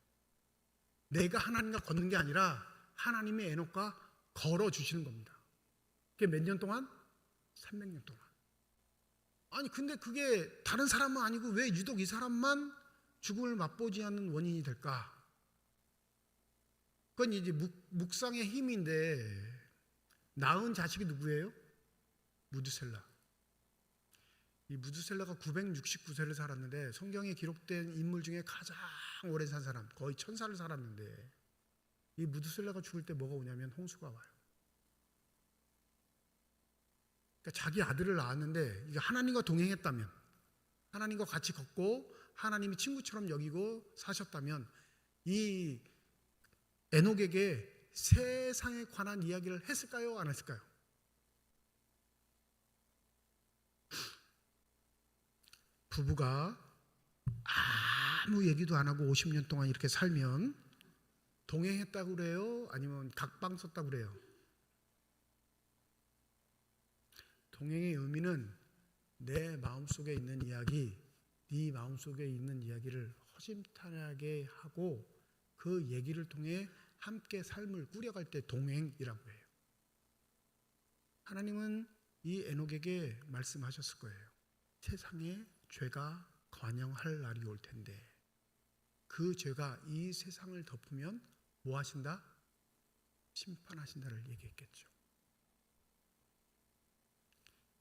내가 하나님과 걷는 게 아니라 하나님이 에녹과 걸어 주시는 겁니다. 그게 몇 년 동안? 300년 동안. 아니 근데 그게 다른 사람은 아니고 왜 유독 이 사람만 죽음을 맛보지 않는 원인이 될까? 그건 이제 묵상의 힘인데 낳은 자식이 누구예요? 무드셀라. 이 무드셀라가 969세를 살았는데 성경에 기록된 인물 중에 가장 오래 산 사람, 거의 1000살을 살았는데 이 무드셀라가 죽을 때 뭐가 오냐면 홍수가 와요. 그러니까 자기 아들을 낳았는데 이게 하나님과 동행했다면, 하나님과 같이 걷고 하나님이 친구처럼 여기고 사셨다면 이 에녹에게 세상에 관한 이야기를 했을까요? 안 했을까요? 부부가 아무 얘기도 안 하고 50년 동안 이렇게 살면 동행했다고 그래요? 아니면 각방 썼다고 그래요? 동행의 의미는 내 마음속에 있는 이야기, 네 마음속에 있는 이야기를 허심탄회하게 하고 그 얘기를 통해 함께 삶을 꾸려갈 때 동행이라고 해요. 하나님은 이 에녹에게 말씀하셨을 거예요. 세상에 죄가 관영할 날이 올 텐데 그 죄가 이 세상을 덮으면 뭐 하신다? 심판하신다를 얘기했겠죠.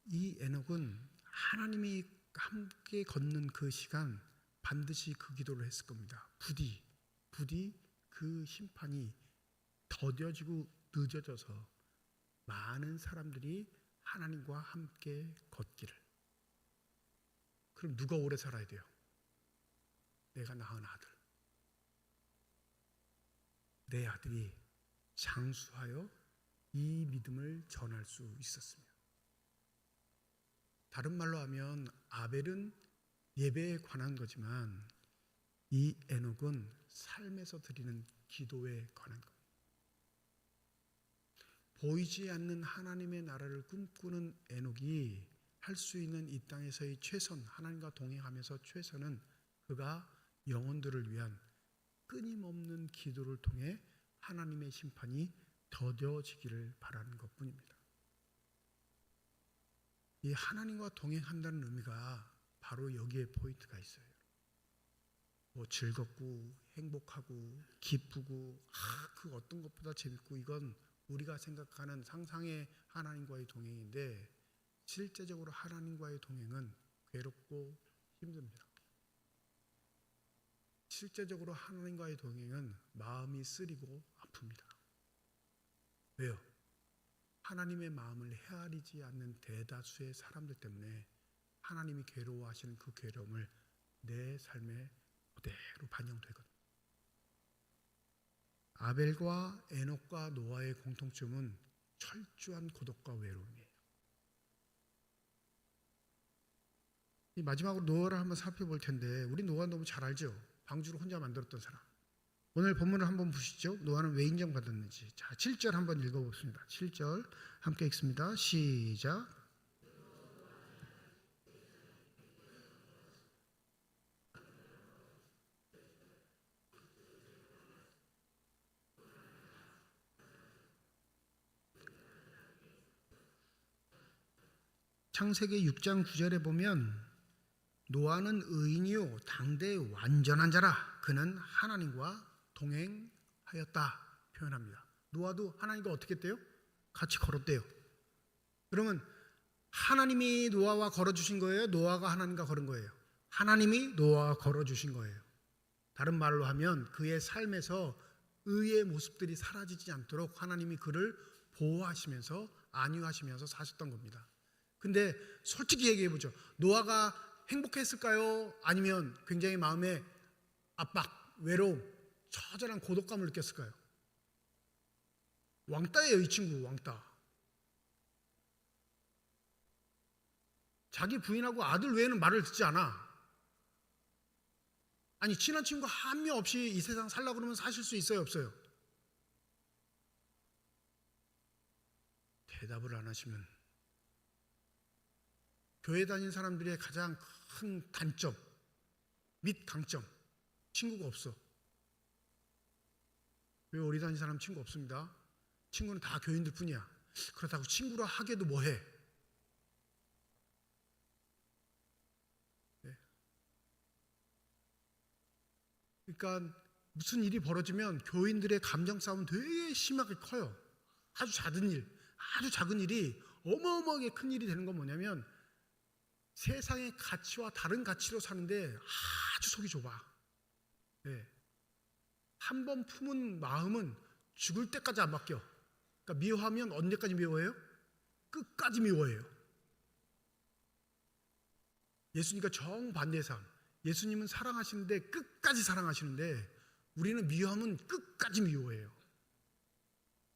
이 에녹은 하나님이 함께 걷는 그 시간 반드시 그 기도를 했을 겁니다. 부디 그 심판이 더뎌지고 늦어져서 많은 사람들이 하나님과 함께 걷기를. 그럼 누가 오래 살아야 돼요? 내가 낳은 아들. 내 아들이 장수하여 이 믿음을 전할 수 있었으며, 다른 말로 하면 아벨은 예배에 관한 거지만 이 에녹은 삶에서 드리는 기도에 관한 겁니다. 보이지 않는 하나님의 나라를 꿈꾸는 에녹이 할 수 있는 이 땅에서의 최선, 하나님과 동행하면서 최선은 그가 영혼들을 위한 끊임없는 기도를 통해 하나님의 심판이 더뎌지기를 바라는 것뿐입니다. 이 하나님과 동행한다는 의미가 바로 여기에 포인트가 있어요. 뭐 즐겁고 행복하고 기쁘고 그 어떤 것보다 재밌고, 이건 우리가 생각하는 상상의 하나님과의 동행인데 실제적으로 하나님과의 동행은 괴롭고 힘듭니다. 실제적으로 하나님과의 동행은 마음이 쓰리고 아픕니다. 왜요? 하나님의 마음을 헤아리지 않는 대다수의 사람들 때문에 하나님이 괴로워하시는 그 괴로움을 내 삶에 그대로 반영되거든요. 아벨과 에녹과 노아의 공통점은 철저한 고독과 외로움이에요. 이 마지막으로 노아를 한번 살펴볼 텐데, 우리 노아 너무 잘 알죠? 방주를 혼자 만들었던 사람. 오늘 본문을 한번 보시죠. 노아는 왜 인정받았는지. 자, 7절 한번 읽어보겠습니다. 7절 함께 읽습니다. 시작. 창세기 6장 9절에 보면 노아는 의인이요 당대의 완전한 자라. 그는 하나님과 동행하였더라. 하였다 표현합니다. 노아도 하나님과 어떻게 했대요? 같이 걸었대요. 그러면 하나님이 노아와 걸어주신 거예요? 노아가 하나님과 걸은 거예요? 하나님이 노아와 걸어주신 거예요. 다른 말로 하면 그의 삶에서 의의 모습들이 사라지지 않도록 하나님이 그를 보호하시면서 안위하시면서 사셨던 겁니다. 근데 솔직히 얘기해보죠. 노아가 행복했을까요? 아니면 굉장히 마음에 압박, 외로움, 처절한 고독감을 느꼈을까요? 왕따예요, 이 친구. 왕따. 자기 부인하고 아들 외에는 말을 듣지 않아. 아니, 친한 친구 한 명 없이 이 세상 살려고 그러면 사실 수 있어요, 없어요? 대답을 안 하시면 교회 다니는 사람들의 가장 큰 단점 및 강점, 친구가 없어. 왜 우리 다니는 사람 친구 없습니다. 친구는 다 교인들 뿐이야. 그렇다고 친구라 하게도 뭐해? 네. 그러니까 무슨 일이 벌어지면 교인들의 감정 싸움은 되게 심하게 커요. 아주 작은 일이 어마어마하게 큰 일이 되는 건 뭐냐면 세상의 가치와 다른 가치로 사는데 아주 속이 좁아. 네. 한 번 품은 마음은 죽을 때까지 안 바뀌어. 그러니까 미워하면 언제까지 미워해요? 끝까지 미워해요. 예수님과 정반대의 삶. 예수님은 사랑하시는데 끝까지 사랑하시는데 우리는 미워하면 끝까지 미워해요.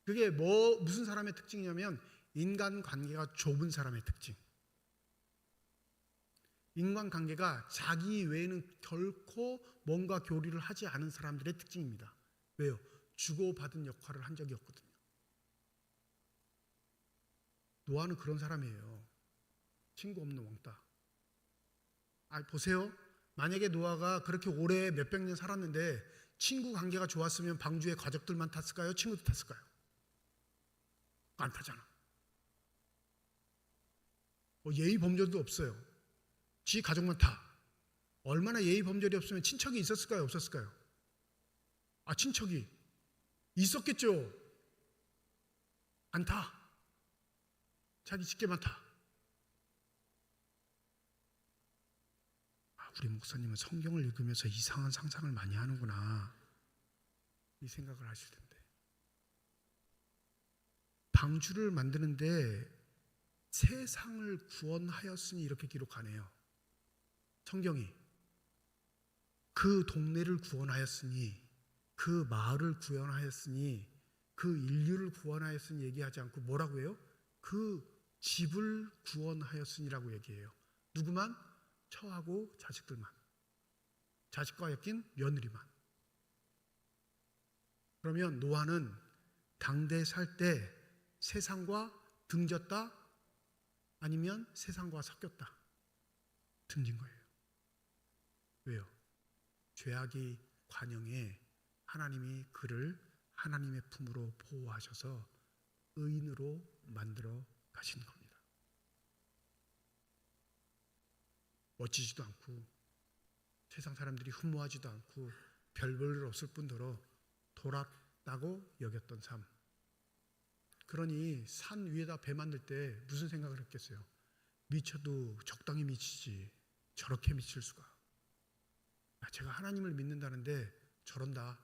그게 무슨 사람의 특징이냐면 인간관계가 좁은 사람의 특징. 인간관계가 자기 외에는 결코 뭔가 교류를 하지 않은 사람들의 특징입니다. 왜요? 주고받은 역할을 한 적이 없거든요. 노아는 그런 사람이에요. 친구 없는 왕따. 보세요. 만약에 노아가 그렇게 오래 몇백 년 살았는데 친구 관계가 좋았으면 방주에 가족들만 탔을까요? 친구도 탔을까요? 안 타잖아. 예의 범절도 없어요. 지 가족만 타. 얼마나 예의 범절이 없으면 친척이 있었을까요? 없었을까요? 친척이 있었겠죠. 안 타. 자기 직계만 타. 우리 목사님은 성경을 읽으면서 이상한 상상을 많이 하는구나, 이 생각을 하실 텐데, 방주를 만드는데 세상을 구원하였으니 이렇게 기록하네요. 성경이 그 동네를 구원하였으니, 그 마을을 구원하였으니, 그 인류를 구원하였으니 얘기하지 않고 뭐라고 해요? 그 집을 구원하였으니라고 얘기해요. 누구만? 처하고 자식들만. 자식과 엮인 며느리만. 그러면 노아는 당대에 살 때 세상과 등졌다? 아니면 세상과 섞였다? 등진 거예요. 왜요? 죄악의 관영에 하나님이 그를 하나님의 품으로 보호하셔서 의인으로 만들어 가신 겁니다. 멋지지도 않고 세상 사람들이 흠모하지도 않고 별 볼 일 없을 뿐더러 돌았다고 여겼던 삶. 그러니 산 위에다 배 만들 때 무슨 생각을 했겠어요? 미쳐도 적당히 미치지 저렇게 미칠 수가. 제가 하나님을 믿는다는데 저런다.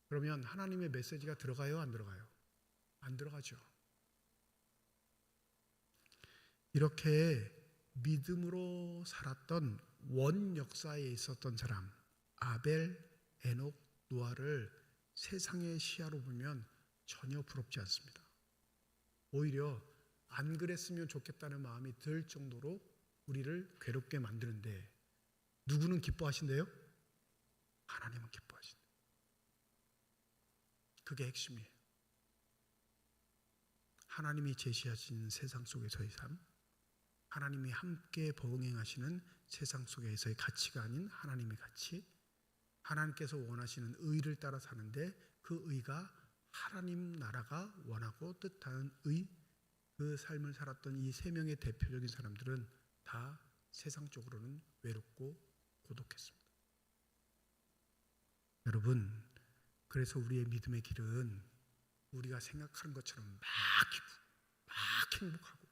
그러면 하나님의 메시지가 들어가요? 안 들어가요? 안 들어가죠. 이렇게 믿음으로 살았던 원 역사에 있었던 사람, 아벨, 에녹, 노아를 세상의 시야로 보면 전혀 부럽지 않습니다. 오히려 안 그랬으면 좋겠다는 마음이 들 정도로 우리를 괴롭게 만드는데 누구는 기뻐하신대요? 하나님은 기뻐하신대요. 그게 핵심이에요. 하나님이 제시하신 세상 속에서의 삶, 하나님이 함께 봉행하시는 세상 속에서의 가치가 아닌 하나님의 가치, 하나님께서 원하시는 의를 따라 사는데 그 의가 하나님 나라가 원하고 뜻하는 의, 그 삶을 살았던 이 세 명의 대표적인 사람들은 다 세상적으로는 외롭고 고독했습니다. 여러분, 그래서 우리의 믿음의 길은 우리가 생각하는 것처럼 막 행복하고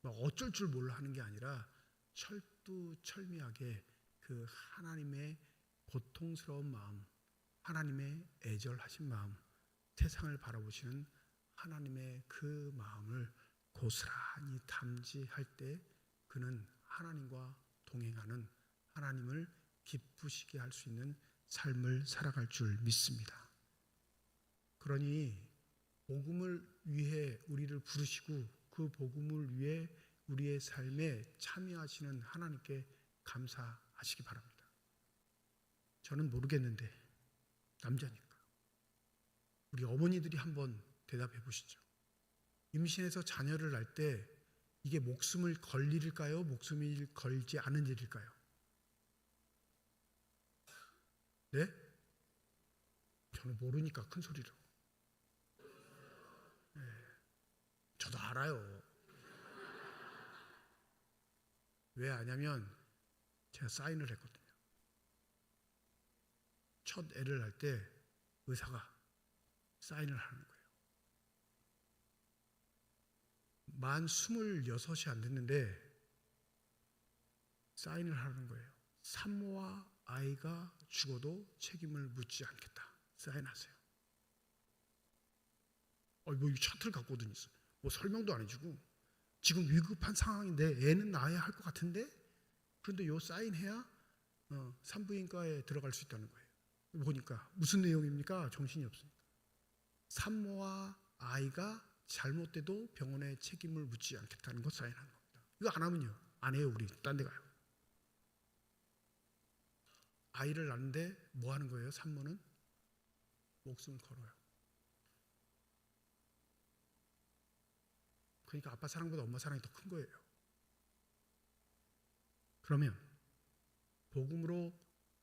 막 어쩔 줄 몰라 하는 게 아니라 철두철미하게 그 하나님의 고통스러운 마음, 하나님의 애절하신 마음, 세상을 바라보시는 하나님의 그 마음을 고스란히 담지할 때 그는 하나님과 동행하는, 하나님을 기쁘시게 할 수 있는 삶을 살아갈 줄 믿습니다. 그러니 복음을 위해 우리를 부르시고 그 복음을 위해 우리의 삶에 참여하시는 하나님께 감사하시기 바랍니다. 저는 모르겠는데 남자니까 우리 어머니들이 한번 대답해 보시죠. 임신해서 자녀를 낳을 때 이게 목숨을 걸 일일까요? 목숨을 걸지 않은 일일까요? 네? 저는 모르니까 큰 소리로. 네. 저도 알아요. 왜 아냐면 제가 사인을 했거든요. 첫 애를 낳을 때 의사가 사인을 하는 거예요. 만 26이 안 됐는데 사인을 하는 거예요. 산모와 아이가 죽어도 책임을 묻지 않겠다. 사인하세요. 뭐 이 차트를 갖고 다녔어. 뭐 설명도 안 해주고 지금 위급한 상황인데 애는 낳아야 할 것 같은데 그런데 요 사인해야 산부인과에 들어갈 수 있다는 거예요. 보니까 무슨 내용입니까? 정신이 없으니까. 산모와 아이가 잘못돼도 병원에 책임을 묻지 않겠다는 거 사인하는 겁니다. 이거 안 하면요. 안 해요. 우리 딴 데 가요. 아이를 낳는데 뭐 하는 거예요? 산모는 목숨을 걸어요. 그러니까 아빠 사랑보다 엄마 사랑이 더 큰 거예요. 그러면 복음으로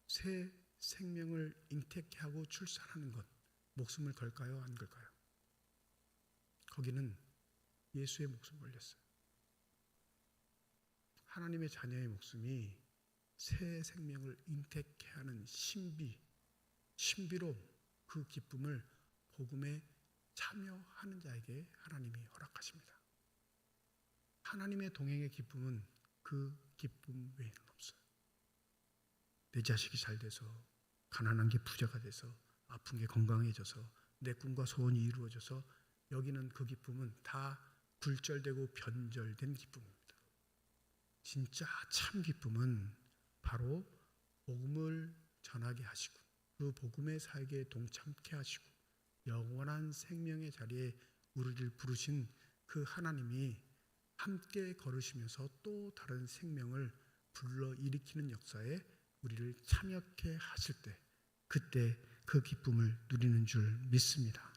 새 생명을 잉태케 하고 출산하는 것, 목숨을 걸까요? 안 걸까요? 거기는 예수의 목숨 걸렸어요. 하나님의 자녀의 목숨이 새 생명을 잉태케 하는 신비로움, 그 기쁨을 복음에 참여하는 자에게 하나님이 허락하십니다. 하나님의 동행의 기쁨은 그 기쁨 외에는 없어요. 내 자식이 잘 돼서, 가난한 게 부자가 돼서, 아픈 게 건강해져서, 내 꿈과 소원이 이루어져서 여기는 그 기쁨은 다 굴절되고 변절된 기쁨입니다. 진짜 참 기쁨은 바로 복음을 전하게 하시고 그 복음의 사역에 동참케 하시고 영원한 생명의 자리에 우리를 부르신 그 하나님이 함께 걸으시면서 또 다른 생명을 불러일으키는 역사에 우리를 참여케 하실 때 그때 그 기쁨을 누리는 줄 믿습니다.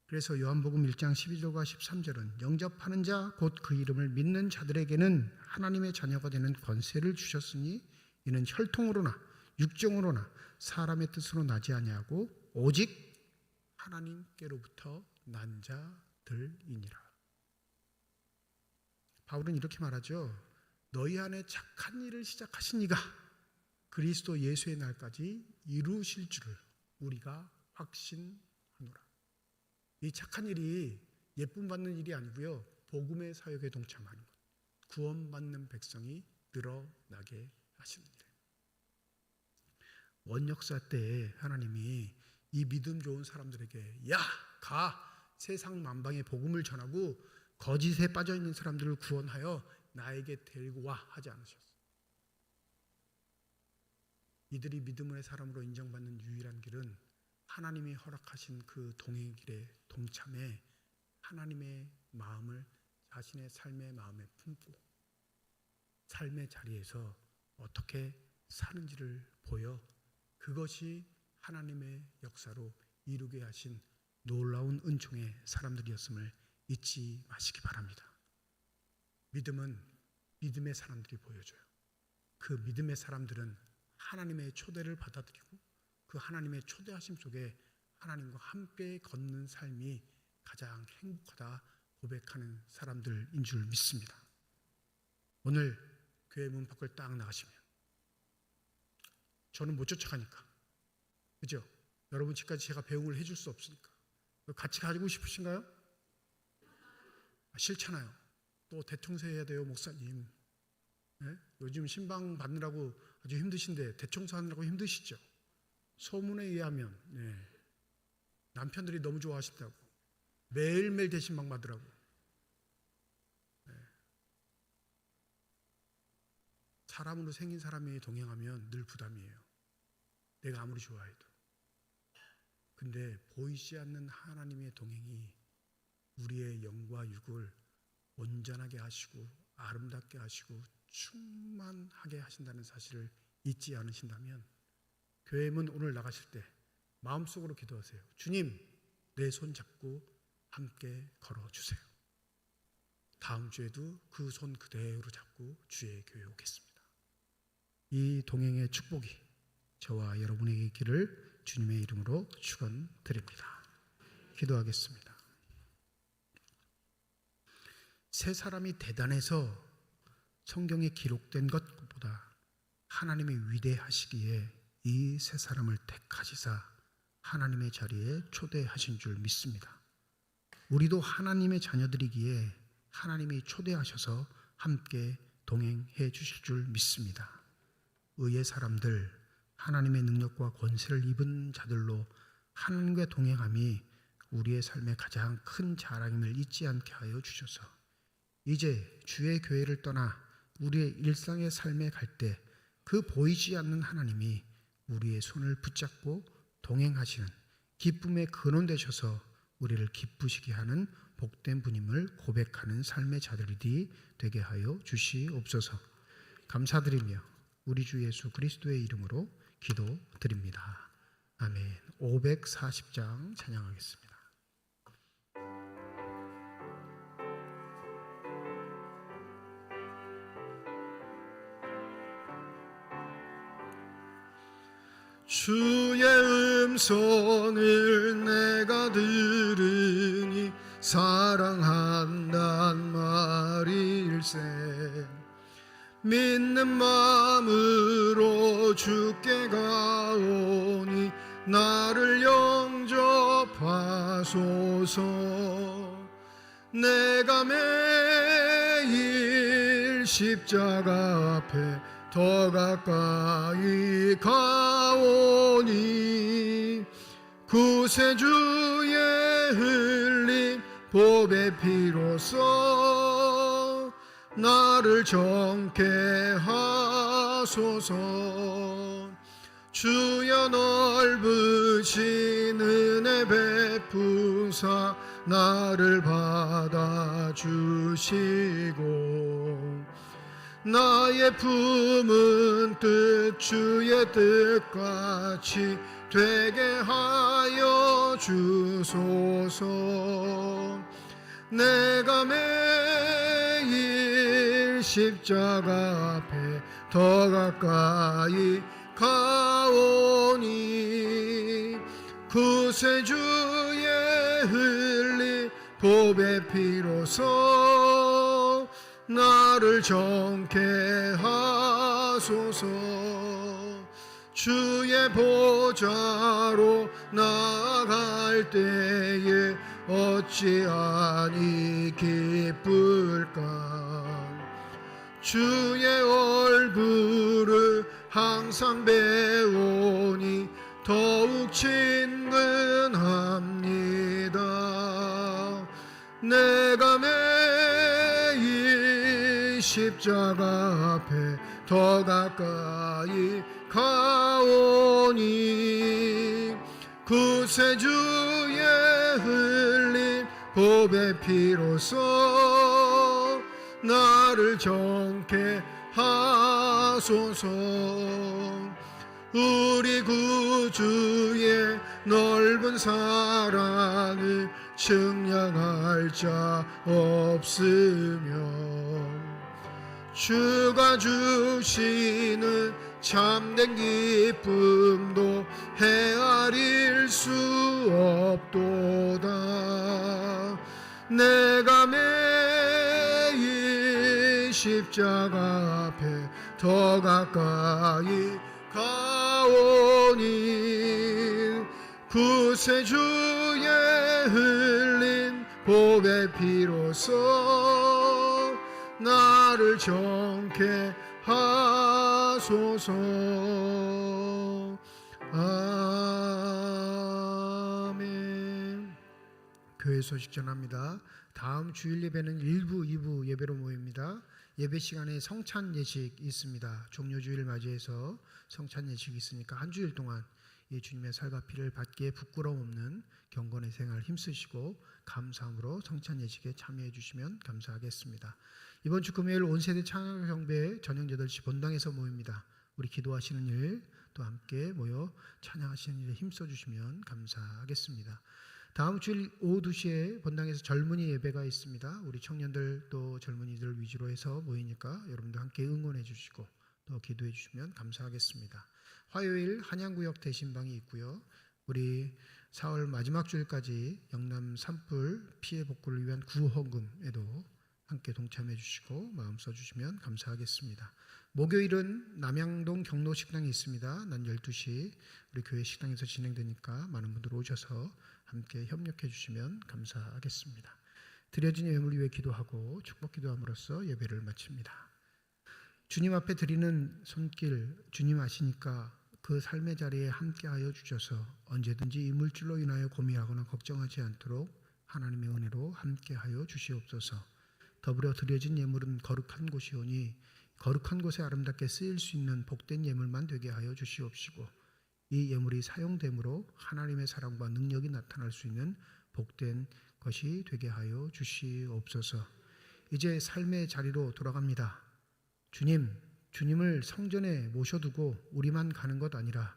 그래서 요한복음 1장 12절과 13절은 영접하는 자 곧 그 이름을 믿는 자들에게는 하나님의 자녀가 되는 권세를 주셨으니 이는 혈통으로나 육정으로나 사람의 뜻으로 나지 아니하고 오직 하나님께로부터 난 자들이니라. 바울은 이렇게 말하죠. 너희 안에 착한 일을 시작하신 이가 그리스도 예수의 날까지 이루실 줄을 우리가 확신하노라. 이 착한 일이 예쁨 받는 일이 아니고요. 복음의 사역에 동참하는 것. 구원받는 백성이 늘어나게 하시는 일. 원역사 때 하나님이 이 믿음 좋은 사람들에게 야, 가 세상 만방에 복음을 전하고 거짓에 빠져있는 사람들을 구원하여 나에게 데리고 와 하지 않으셨어요. 이들이 믿음의 사람으로 인정받는 유일한 길은 하나님이 허락하신 그 동행 길에 동참해 하나님의 마음을 자신의 삶의 마음에 품고 삶의 자리에서 어떻게 사는지를 보여 그것이 하나님의 역사로 이루게 하신 놀라운 은총의 사람들이었음을 잊지 마시기 바랍니다. 믿음은 믿음의 사람들이 보여줘요. 그 믿음의 사람들은 하나님의 초대를 받아들이고 그 하나님의 초대하심 속에 하나님과 함께 걷는 삶이 가장 행복하다 고백하는 사람들인 줄 믿습니다. 오늘 교회 문 밖을 딱 나가시면 저는 못 쫓아가니까 그죠? 여러분 집까지 제가 배웅을 해줄 수 없으니까. 같이 가지고 싶으신가요? 싫잖아요. 또 대청소 해야 돼요, 목사님. 네? 요즘 신방 받느라고 아주 힘드신데 대청소 하느라고 힘드시죠? 소문에 의하면 남편들이 너무 좋아하신다고 매일매일 대신방 받으라고. 사람으로 생긴 사람이 동행하면 늘 부담이에요. 내가 아무리 좋아해도. 근데 보이지 않는 하나님의 동행이 우리의 영과 육을 온전하게 하시고 아름답게 하시고 충만하게 하신다는 사실을 잊지 않으신다면 교회 문 오늘 나가실 때 마음속으로 기도하세요. 주님, 내 손 잡고 함께 걸어주세요. 다음 주에도 그 손 그대로 잡고 주의 교회 오겠습니다. 이 동행의 축복이 저와 여러분에게 있기를 주님의 이름으로 축원드립니다. 기도하겠습니다. 세 사람이 대단해서 성경에 기록된 것보다 하나님이 위대하시기에 이 세 사람을 택하시사 하나님의 자리에 초대하신 줄 믿습니다. 우리도 하나님의 자녀들이기에 하나님이 초대하셔서 함께 동행해 주실 줄 믿습니다. 의의 사람들, 하나님의 능력과 권세를 입은 자들로 하나님과 동행함이 우리의 삶의 가장 큰 자랑임을 잊지 않게 하여 주셔서 이제 주의 교회를 떠나 우리의 일상의 삶에 갈 때 그 보이지 않는 하나님이 우리의 손을 붙잡고 동행하시는 기쁨의 근원 되셔서 우리를 기쁘시게 하는 복된 분임을 고백하는 삶의 자들이 되게 하여 주시옵소서. 감사드리며 우리 주 예수 그리스도의 이름으로 기도드립니다. 아멘. 540장 찬양하겠습니다. 주의 음성을 내가 들으니 사랑한단 말일세. 믿는 마음으로 주께 가오니 나를 영접하소서. 내가 매일 십자가 앞에 더 가까이 가오니 구세주의 흘린 보배 피로써 나를 정케 하소서. 주여 넓으신 은혜 베푸사 나를 받아주시고 나의 품은 뜻 주의 뜻같이 되게 하여 주소서. 내가 매일 십자가 앞에 더 가까이 가오니 구세주의 흘린 보배 피로써 나를 정케 하소서. 주의 보좌로 나아갈 때에 어찌하니 기쁠까. 주의 얼굴을 항상 배우니 더욱 친근합니다. 내가 매일 십자가 앞에 더 가까이 가오니 구세주의 흘린 보배 피로써 나를 정케 하소서. 우리 구주의 넓은 사랑을 측량할 자 없으며 주가 주시는 참된 기쁨도 헤아릴 수 없도다. 내가 매일 십자가 앞에 더 가까이 가오니 구세주의 흘린 보배 피로써 나를 정케 하소서. 아멘. 교회 소식 전합니다. 다음 주일 예배는 1부, 2부 예배로 모입니다. 예배 시간에 성찬 예식이 있습니다. 종료주일 맞이해서 성찬 예식이 있으니까 한 주일 동안 이 주님의 살과 피를 받기에 부끄러움 없는 경건의 생활 힘쓰시고 감사함으로 성찬 예식에 참여해 주시면 감사하겠습니다. 이번 주 금요일 온 세대 찬양 경배 저녁 8시 본당에서 모입니다. 우리 기도하시는 일 또 함께 모여 찬양하시는 일에 힘써 주시면 감사하겠습니다. 다음 주일 오후 2시에 본당에서 젊은이 예배가 있습니다. 우리 청년들 또 젊은이들 위주로 해서 모이니까 여러분들 함께 응원해 주시고 또 기도해 주시면 감사하겠습니다. 화요일 한양구역 대신방이 있고요. 우리 4월 마지막 주일까지 영남 산불 피해 복구를 위한 구호금에도 함께 동참해 주시고 마음 써주시면 감사하겠습니다. 목요일은 남양동 경로식당이 있습니다. 낮 12시 우리 교회 식당에서 진행되니까 많은 분들 오셔서 함께 협력해 주시면 감사하겠습니다. 드려진 예물 위해 기도하고 축복 기도함으로써 예배를 마칩니다. 주님 앞에 드리는 손길 주님 아시니까 그 삶의 자리에 함께하여 주셔서 언제든지 이 물질로 인하여 고민하거나 걱정하지 않도록 하나님의 은혜로 함께하여 주시옵소서. 더불어 드려진 예물은 거룩한 곳이오니 거룩한 곳에 아름답게 쓰일 수 있는 복된 예물만 되게 하여 주시옵시고 이 예물이 사용됨으로 하나님의 사랑과 능력이 나타날 수 있는 복된 것이 되게 하여 주시옵소서. 이제 삶의 자리로 돌아갑니다. 주님을 성전에 모셔두고 우리만 가는 것 아니라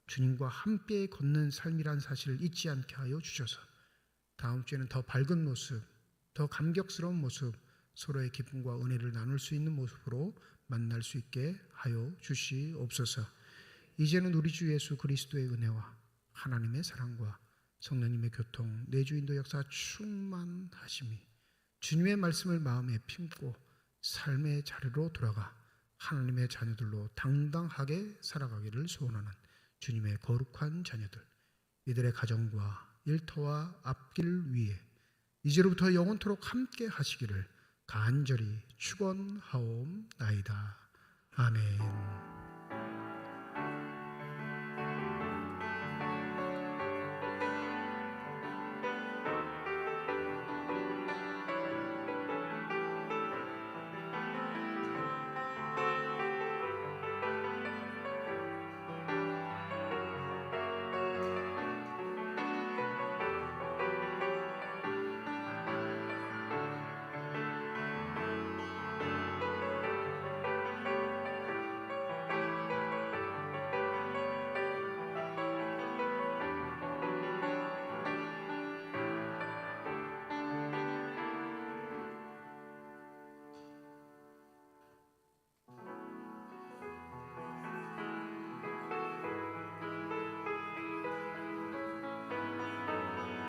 주님과 함께 걷는 삶이란 사실을 잊지 않게 하여 주셔서 다음 주에는 더 밝은 모습, 더 감격스러운 모습, 서로의 기쁨과 은혜를 나눌 수 있는 모습으로 만날 수 있게 하여 주시옵소서. 이제는 우리 주 예수 그리스도의 은혜와 하나님의 사랑과 성령님의 교통, 내주인도 역사 충만하심이 주님의 말씀을 마음에 품고 삶의 자리로 돌아가 하나님의 자녀들로 당당하게 살아가기를 소원하는 주님의 거룩한 자녀들, 이들의 가정과 일터와 앞길 위에 이제로부터 영원토록 함께 하시기를 간절히 축원하옵나이다. 아멘.